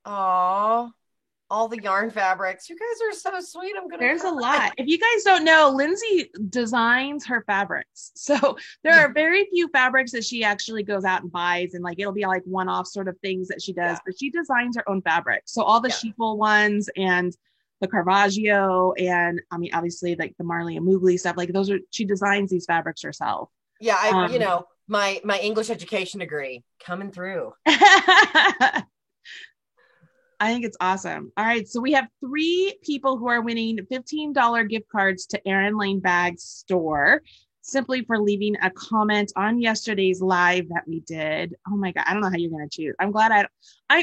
All the yarn fabrics. You guys are so sweet. There's cry. A lot. If you guys don't know, Lindsay designs her fabrics. So there are very few fabrics that she actually goes out and buys, and like it'll be like one-off sort of things that she does, but she designs her own fabrics. So all the sheeple ones and the Caravaggio, and I mean obviously like the Marley and Moogly stuff, like those are, she designs these fabrics herself. Yeah, I you know, my English education degree coming through. I think it's awesome. All right. So we have 3 people who are winning $15 gift cards to Erin Lane Bags store simply for leaving a comment on yesterday's live that we did. Oh my God. I don't know how you're going to choose. I'm glad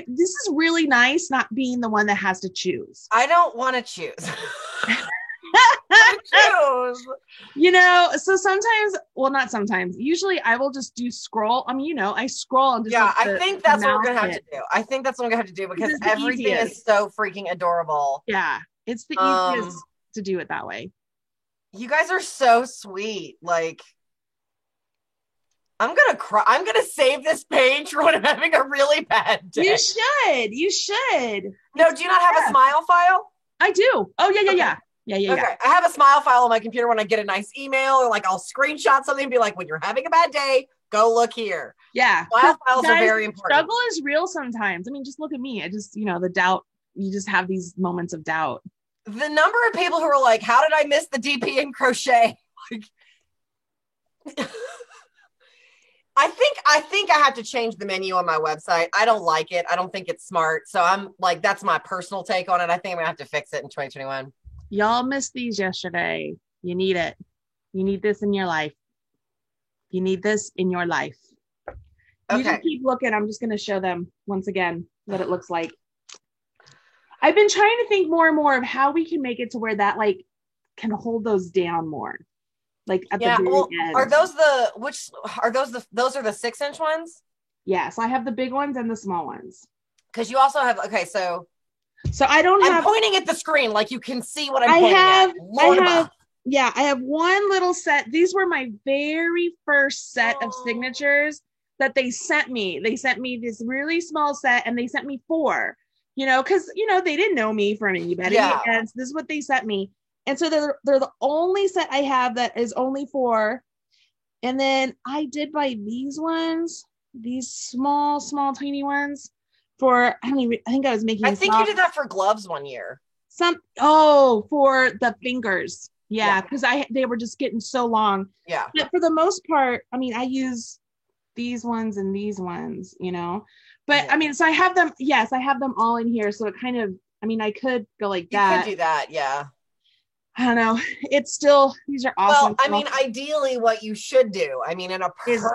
this is really nice not being the one that has to choose. I don't want to choose. You know, so sometimes, well, not sometimes, usually I will just do scroll. I mean, you know, I scroll and just I think that's what we're gonna have to do. I think that's what I'm gonna have to do because everything is so freaking adorable. Yeah, it's the easiest to do it that way. You guys are so sweet. Like, I'm gonna cry. I'm gonna save this page for when I'm having a really bad day. You should. No, do you not have a smile file? I do. Oh yeah. Okay. I have a smile file on my computer when I get a nice email or like I'll screenshot something and be like, when you're having a bad day, go look here. Yeah. Smile files are very important. Struggle is real sometimes. I mean, just look at me. I just, you know, the doubt, you just have these moments of doubt. The number of people who are like, how did I miss the DP and crochet? Like, I think I have to change the menu on my website. I don't like it. I don't think it's smart. So I'm like, that's my personal take on it. I think I'm gonna have to fix it in 2021. Y'all missed these yesterday. You need it. You need this in your life. You need this in your life. You just keep looking. I'm just going to show them once again what it looks like. I've been trying to think more and more of how we can make it to where that like can hold those down more. Like at the very end. Are those those are the 6-inch ones? Yes, I have the big ones and the small ones. Because you also have, so I don't have. I'm pointing at the screen like you can see what I'm pointing at. I have one little set. These were my very first set of signatures that they sent me. They sent me this really small set, and they sent me 4, because, they didn't know me from anybody. Yeah. And this is what they sent me. And so they're the only set I have that is only 4. And then I did buy these ones, these small, tiny ones for, I think I was making. I think you did that for gloves one year. For the fingers. Yeah. Because they were just getting so long. Yeah. But for the most part, I use these ones and these ones, but yeah. So I have them. Yes, I have them all in here. So it kind of, I could go like that. You could do that. Yeah. I don't know. It's still, these are awesome. Well, ideally what you should do, in a perfect world,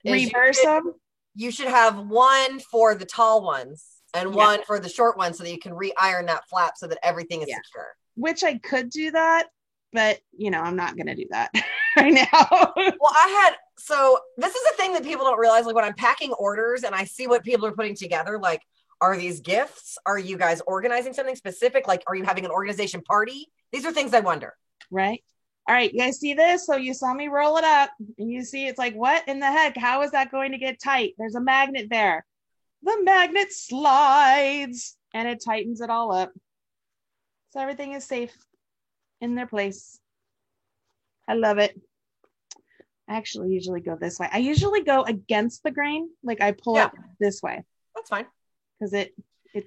reverse them. You should have one for the tall ones and one for the short ones so that you can re-iron that flap so that everything is secure. Which I could do that, but I'm not going to do that right now. Well, so this is a thing that people don't realize. Like when I'm packing orders and I see what people are putting together, like, are these gifts? Are you guys organizing something specific? Like, are you having an organization party? These are things I wonder. Right. All right. You guys see this? So you saw me roll it up and you see, it's like, what in the heck? How is that going to get tight? There's a magnet there. The magnet slides and it tightens it all up. So everything is safe in their place. I love it. I actually usually go this way. I usually go against the grain. Like I pull it this way. That's fine. Because it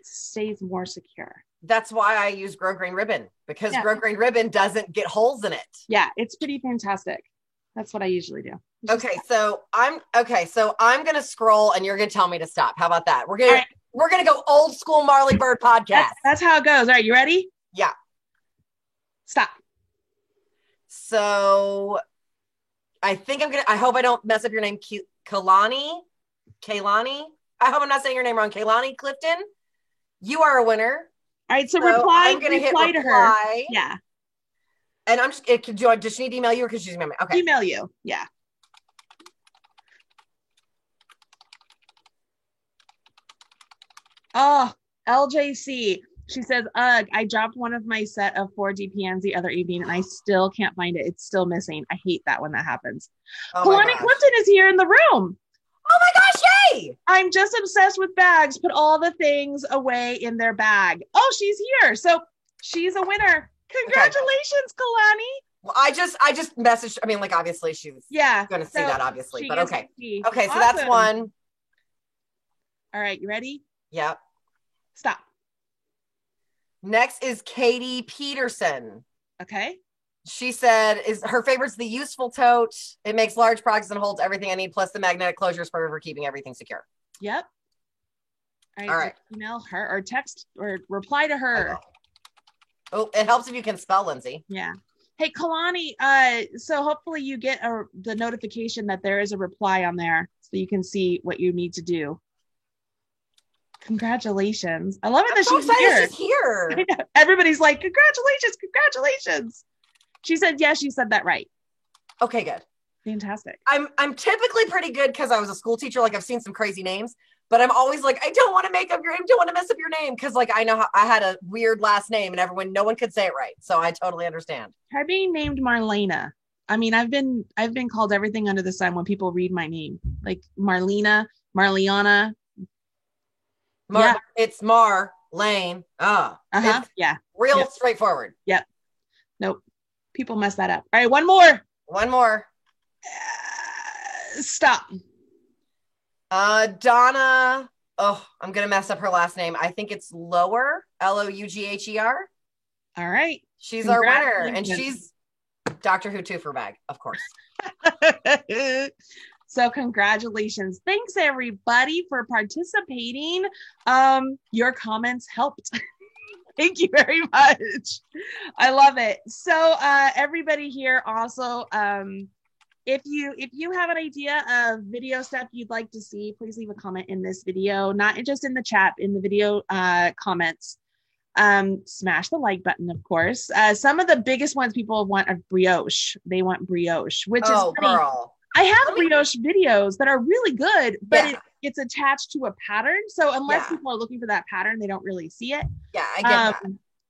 stays more secure. That's why I use grosgrain ribbon, because grosgrain ribbon doesn't get holes in it. Yeah, it's pretty fantastic. That's what I usually do. Okay, so I'm gonna scroll and you're gonna tell me to stop. How about that? We're gonna go old school Marley Bird podcast. That's how it goes. All right, you ready? Yeah. Stop. So I think I hope I don't mess up your name, Kaylani. I hope I'm not saying your name wrong. Kaylani Clifton. You are a winner. All right, so reply. I'm gonna hit reply to her. Yeah. And I'm just. Does she need to email you or because she's email me? Okay. Email you. Yeah. Oh, LJC. She says, ugh, I dropped one of my set of 4 DPNs the other evening and I still can't find it. It's still missing. I hate that when that happens. Kalani Clifton is here in the room. Oh my gosh, yay! I'm just obsessed with bags. Put all the things away in their bag. Oh, she's here. So she's a winner. Congratulations, Kalani. Well, I just messaged. Obviously she's going to see that, obviously. But okay. Okay, so that's one. All right, you ready? Yep. Stop. Next is Katie Peterson. Okay. She said her favorite's the useful tote. It makes large products and holds everything I need, plus the magnetic closures for keeping everything secure. Yep. All right. Email her or text or reply to her. Oh, it helps if you can spell, Lindsay. Yeah. Hey, Kalani, so hopefully you get the notification that there is a reply on there so you can see what you need to do. Congratulations. I love it that she's here. Everybody's like, congratulations. She said, yes, she said that right. Okay, good. Fantastic. I'm typically pretty good because I was a school teacher. Like I've seen some crazy names, but I'm always like, I don't want to mess up your name. Cause like, I know how I had a weird last name and no one could say it right. So I totally understand. Try being named Marlena. I've been called everything under the sun when people read my name, like Marlena, Marliana. It's Lane. Yeah. Real straightforward. Yep. Nope. People mess that up. All right. One more. Stop. Donna. Oh, I'm going to mess up her last name. I think it's Lougher, Lougher. All right. She's our winner. And she's Doctor Who twofer bag, of course. So congratulations. Thanks everybody for participating. Your comments helped. Thank you very much. I love it. So everybody here also, if you have an idea of video stuff you'd like to see, please leave a comment in this video, not just in the chat, in the video comments. Smash the like button, of course. Some of the biggest ones people want are brioche. They want brioche, which is funny. Girl. I have brioche videos that are really good, but it's attached to a pattern. So unless people are looking for that pattern, they don't really see it. Yeah, I get that.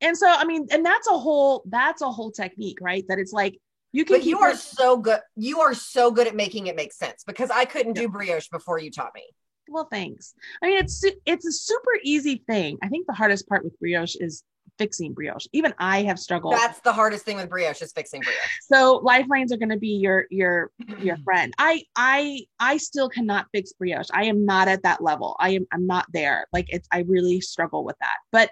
And so, and that's a whole technique, right? That it's like, You can But you are so good. You are so good at making it make sense because I couldn't do brioche before you taught me. Well, thanks. I mean, it's a super easy thing. I think the hardest part with brioche is fixing brioche. Even I have struggled. That's the hardest thing with brioche is fixing brioche. So lifelines are going to be your friend. I still cannot fix brioche. I am not at that level. I'm not there. Like I really struggle with that. But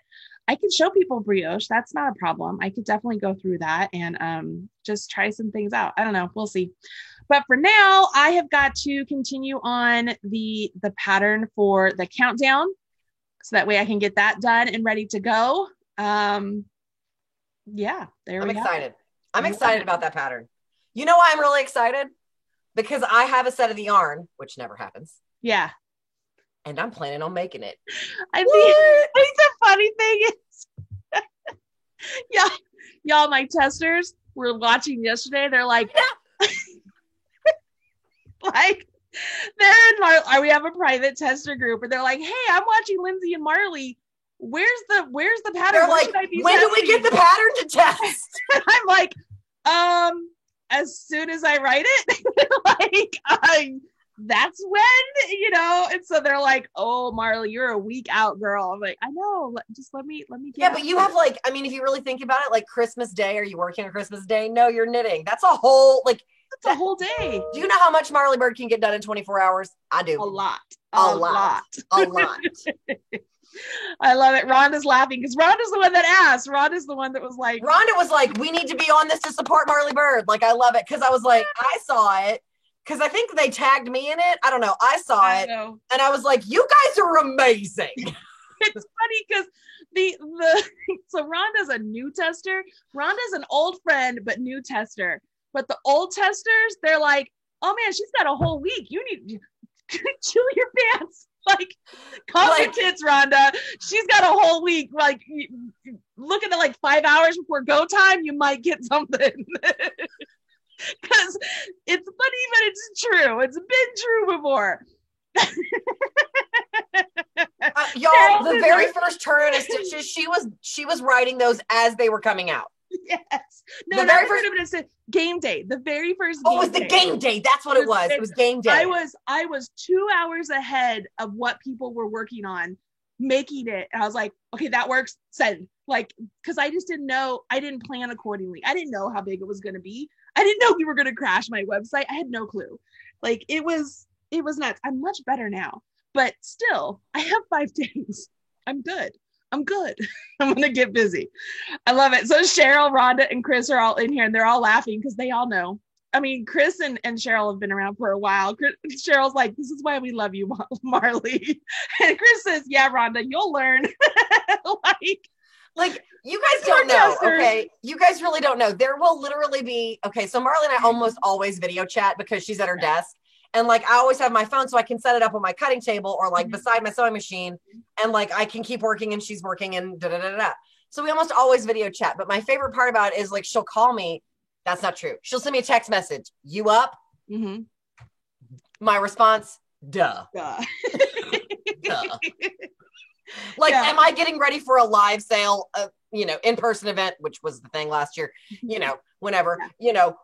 I can show people brioche. That's not a problem. I could definitely go through that and just try some things out. I don't know. We'll see. But for now, I have got to continue on the pattern for the countdown. So that way I can get that done and ready to go. Yeah, there we go. I'm excited about that pattern. You know why I'm really excited? Because I have a set of the yarn, which never happens. Yeah. And I'm planning on making it. I think the funny thing is, y'all, my testers were watching yesterday. They're like, like, we have a private tester group, and they're like, hey, I'm watching Lindsay and Marley. Where's the pattern? They're like, when do we get the pattern to test? And I'm like, as soon as I write it, like, that's when, and so they're like, oh, Marley, you're a week out, girl. I'm like, I know, just let me get yeah, but you have if you really think about it, like Christmas Day, are you working on Christmas Day? No, you're knitting. That's a whole a whole day. Do you know how much Marley Bird can get done in 24 hours? I do. A lot. I love it. Rhonda's laughing because Rhonda's the one that asked. Rhonda's the one that was like, we need to be on this to support Marley Bird. Like, I love it. Cause I was like, I saw it. Cause I think they tagged me in it. I don't know. I saw it. And I was like, you guys are amazing. It's funny because so Rhonda's a new tester. Rhonda's an old friend, but new tester. But the old testers, they're like, oh man, she's got a whole week. You need to chill your pants. Like, calm your tits, Rhonda. She's got a whole week. Like, looking at 5 hours before go time, you might get something. Because it's funny, but it's true. It's been true before. Y'all, the very first turn of stitches, she was writing those as they were coming out. Yes. No, the very first game day. The very first game it was the game day. That's what it was. It was game day. I was 2 hours ahead of what people were working on making it. And I was like, okay, that works. Send. Because I just didn't know. I didn't plan accordingly. I didn't know how big it was going to be. I didn't know we were going to crash my website. I had no clue. It was nuts. I'm much better now, but still, I have 5 days. I'm good. I'm going to get busy. I love it. So Cheryl, Rhonda, and Chris are all in here, and they're all laughing because they all know. I mean, Chris and Cheryl have been around for a while. Cheryl's like, this is why we love you, Marley. And Chris says, yeah, Rhonda, you'll learn. Like, you guys don't know, okay? You guys really don't know. There will literally be, okay, so Marley and I almost always video chat because she's at her desk. And I always have my phone so I can set it up on my cutting table or beside my sewing machine. And I can keep working and she's working and da-da-da-da. So we almost always video chat. But my favorite part about it is she'll call me. That's not true. She'll send me a text message. You up? Mm-hmm. My response, duh. Duh. Am I getting ready for a live sale, in-person event, which was the thing last year, whenever,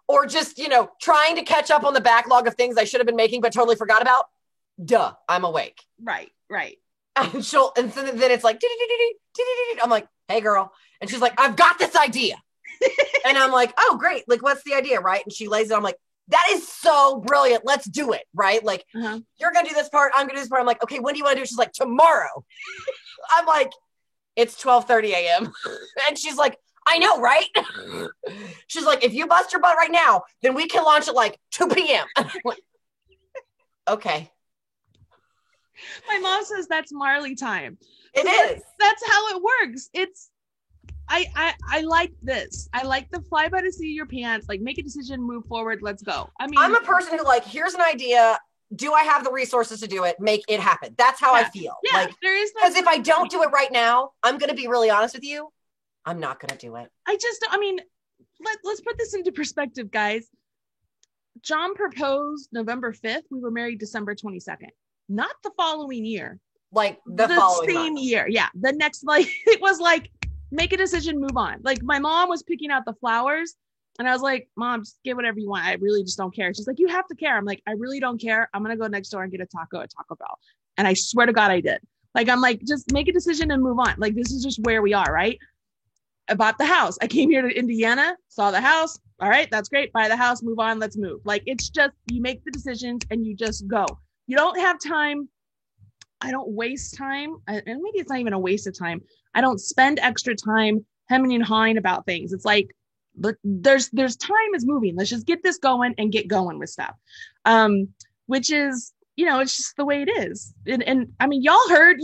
or just, trying to catch up on the backlog of things I should have been making, but totally forgot about. Duh, I'm awake. Right. And then it's like, I'm like, hey girl. And she's like, I've got this idea. And I'm like, oh, great. What's the idea? Right. And she lays it. I'm like, that is so brilliant. Let's do it. Right. You're going to do this part. I'm going to do this part. I'm like, okay, when do you want to do it? She's like, tomorrow. I'm like, it's 12:30 a.m. And she's like, I know, right? She's like, if you bust your butt right now, then we can launch at 2 p.m. Like, okay. My mom says that's Marley time. It is. That's how it works. I like this. I like the fly by the seat of your pants, make a decision, move forward, let's go. I mean, I'm a person who here's an idea. Do I have the resources to do it? Make it happen. That's how I feel. Yeah, there is no, because if I don't do it right now, I'm going to be really honest with you. I'm not going to do it. Let's put this into perspective, guys. John proposed November 5th. We were married December 22nd, not the following year. The following same month. Year. Yeah. The next, it was make a decision, move on. My mom was picking out the flowers And I was like, Mom, just get whatever you want. I really just don't care. She's like, you have to care. I'm like, I really don't care. I'm going to go next door and get a taco at Taco Bell. And I swear to God, I did. Like, I'm like, just make a decision and move on. Like, this is just where we are, right? I bought the house. I came here to Indiana, saw the house. All right, that's great. Buy the house, move on, let's move. Like, it's just, you make the decisions and you just go. You don't have time. I don't waste time. And maybe it's not even a waste of time. I don't spend extra time hemming and hawing about things. It's like, but there's time is moving. Let's just get this going and get going with stuff. Which is, it's just the way it is. And I mean, y'all heard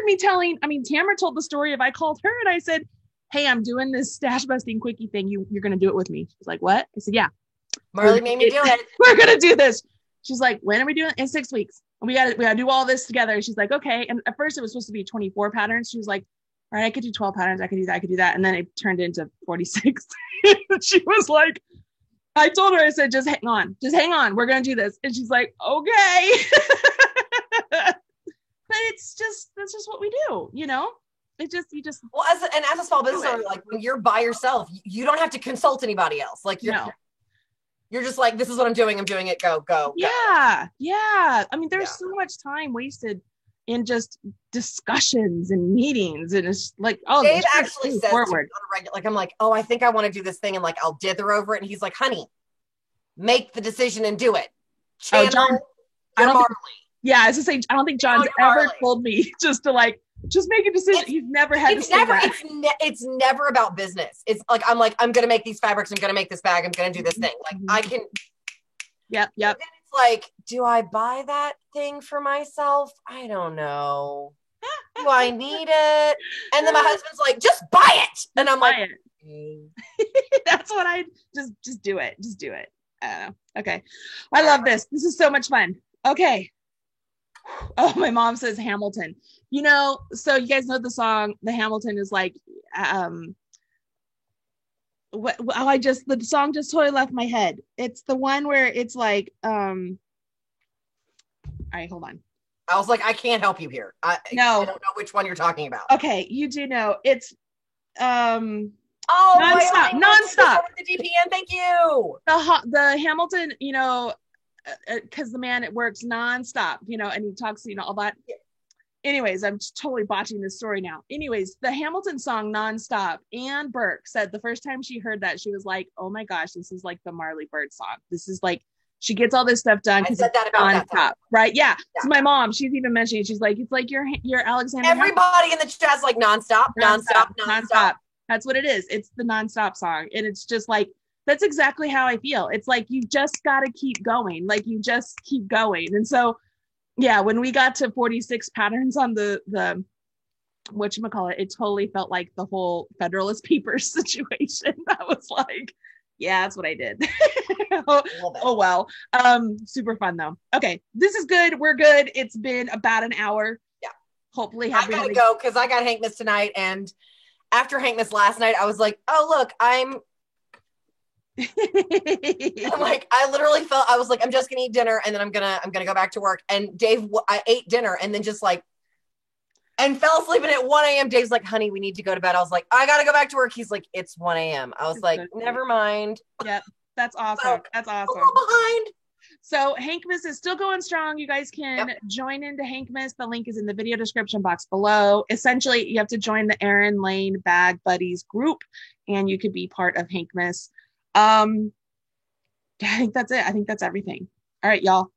me telling, Tamara told the story of, I called her and I said, hey, I'm doing this stash busting quickie thing. You're going to do it with me. She's like, what? I said, yeah. Marley made me do it. We're going to do this. She's like, when are we doing it? In 6 weeks. We got to do all this together. She's like, okay. And at first it was supposed to be 24 patterns. She was like, all right, I could do 12 patterns. I could do that. I could do that. And then it turned into 46. She was like, I told her, I said, just hang on. We're going to do this. And she's like, okay. But that's just what we do, It just, you just. Well, as a small business owner, like when you're by yourself, you don't have to consult anybody else. Like you're just like, this is what I'm doing. I'm doing it. Go. Yeah. I mean, there's so much time wasted in just discussions and meetings, and it's like, oh, Dave actually says forward. Like, I'm like, oh, I think I want to do this thing, and like I'll dither over it, and he's like, honey, make the decision and do it. Channel Marley. Yeah, I was to say, I don't think John's ever told me just to like, just make a decision. He's never had to say that. It's never about business. It's like, I'm going to make these fabrics. I'm going to make this bag. I'm going to do this thing. Like I can. Yep. Then it's like, do I buy that thing for myself? I don't know. Do I need it? And then my husband's like, just buy it. And I'm like, that's what I just do it. Just do it. I don't know. Okay. I love this. This is so much fun. Okay. Oh, my mom says Hamilton. So you guys know the song, the Hamilton is like, the song just totally left my head. It's the one where it's like, all right, hold on. I was like, I can't help you here. I don't know which one you're talking about. Okay. You do know it's, nonstop. With the DPN. Thank you. The Hamilton, because the man, it works nonstop, and he talks, all that. Yeah. Anyways, I'm totally botching this story now. Anyways, the Hamilton song Nonstop, Anne Burke said the first time she heard that, she was like, oh my gosh, this is like the Marley Bird song. This is like, she gets all this stuff done because it's nonstop, right? Yeah. So my mom, she's even mentioning, she's like, it's like your Alexander. Everybody in the chat's like nonstop. That's what it is. It's the nonstop song. And it's just like, that's exactly how I feel. It's like, you just got to keep going. Like, you just keep going. And so, yeah, when we got to 46 patterns on the whatchamacallit, it totally felt like the whole Federalist Papers situation. I was like, yeah, that's what I did. Oh, well. Super fun though. Okay, this is good. We're good. It's been about an hour. Yeah. Hopefully I gotta go because I got Hankmas tonight, and after Hankmas last night, I was like, oh look, I'm like, I literally felt, I was like, I'm just gonna eat dinner and then I'm gonna go back to work. And Dave, I ate dinner and then just like, and fell asleep. And at 1 a.m. Dave's like, honey, we need to go to bed. I was like, I gotta go back to work. He's like, it's 1 a.m. I was like, never mind. Yep, that's awesome. So, that's awesome. A little behind. So Hankmas is still going strong. You guys can join into Hankmas. The link is in the video description box below. Essentially, you have to join the Erin Lane Bag Buddies group and you could be part of Hankmas. I think that's it. I think that's everything. All right, y'all.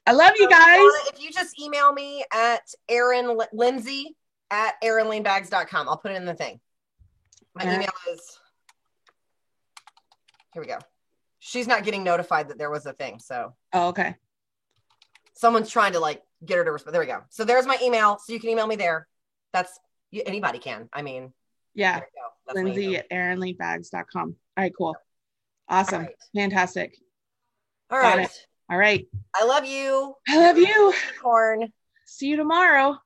I love you guys. If you just email me at Lindsay@erinlanebags.com, I'll put it in the thing. My email is, here we go. She's not getting notified that there was a thing. So, okay. Someone's trying to like get her to respond. There we go. So there's my email. So you can email me there. Anybody can. I mean, yeah. Lindsay@erinlanebags.com. All right, cool. Awesome. Right. Fantastic. All right. All right. I love you. I love you. Corn. See you tomorrow.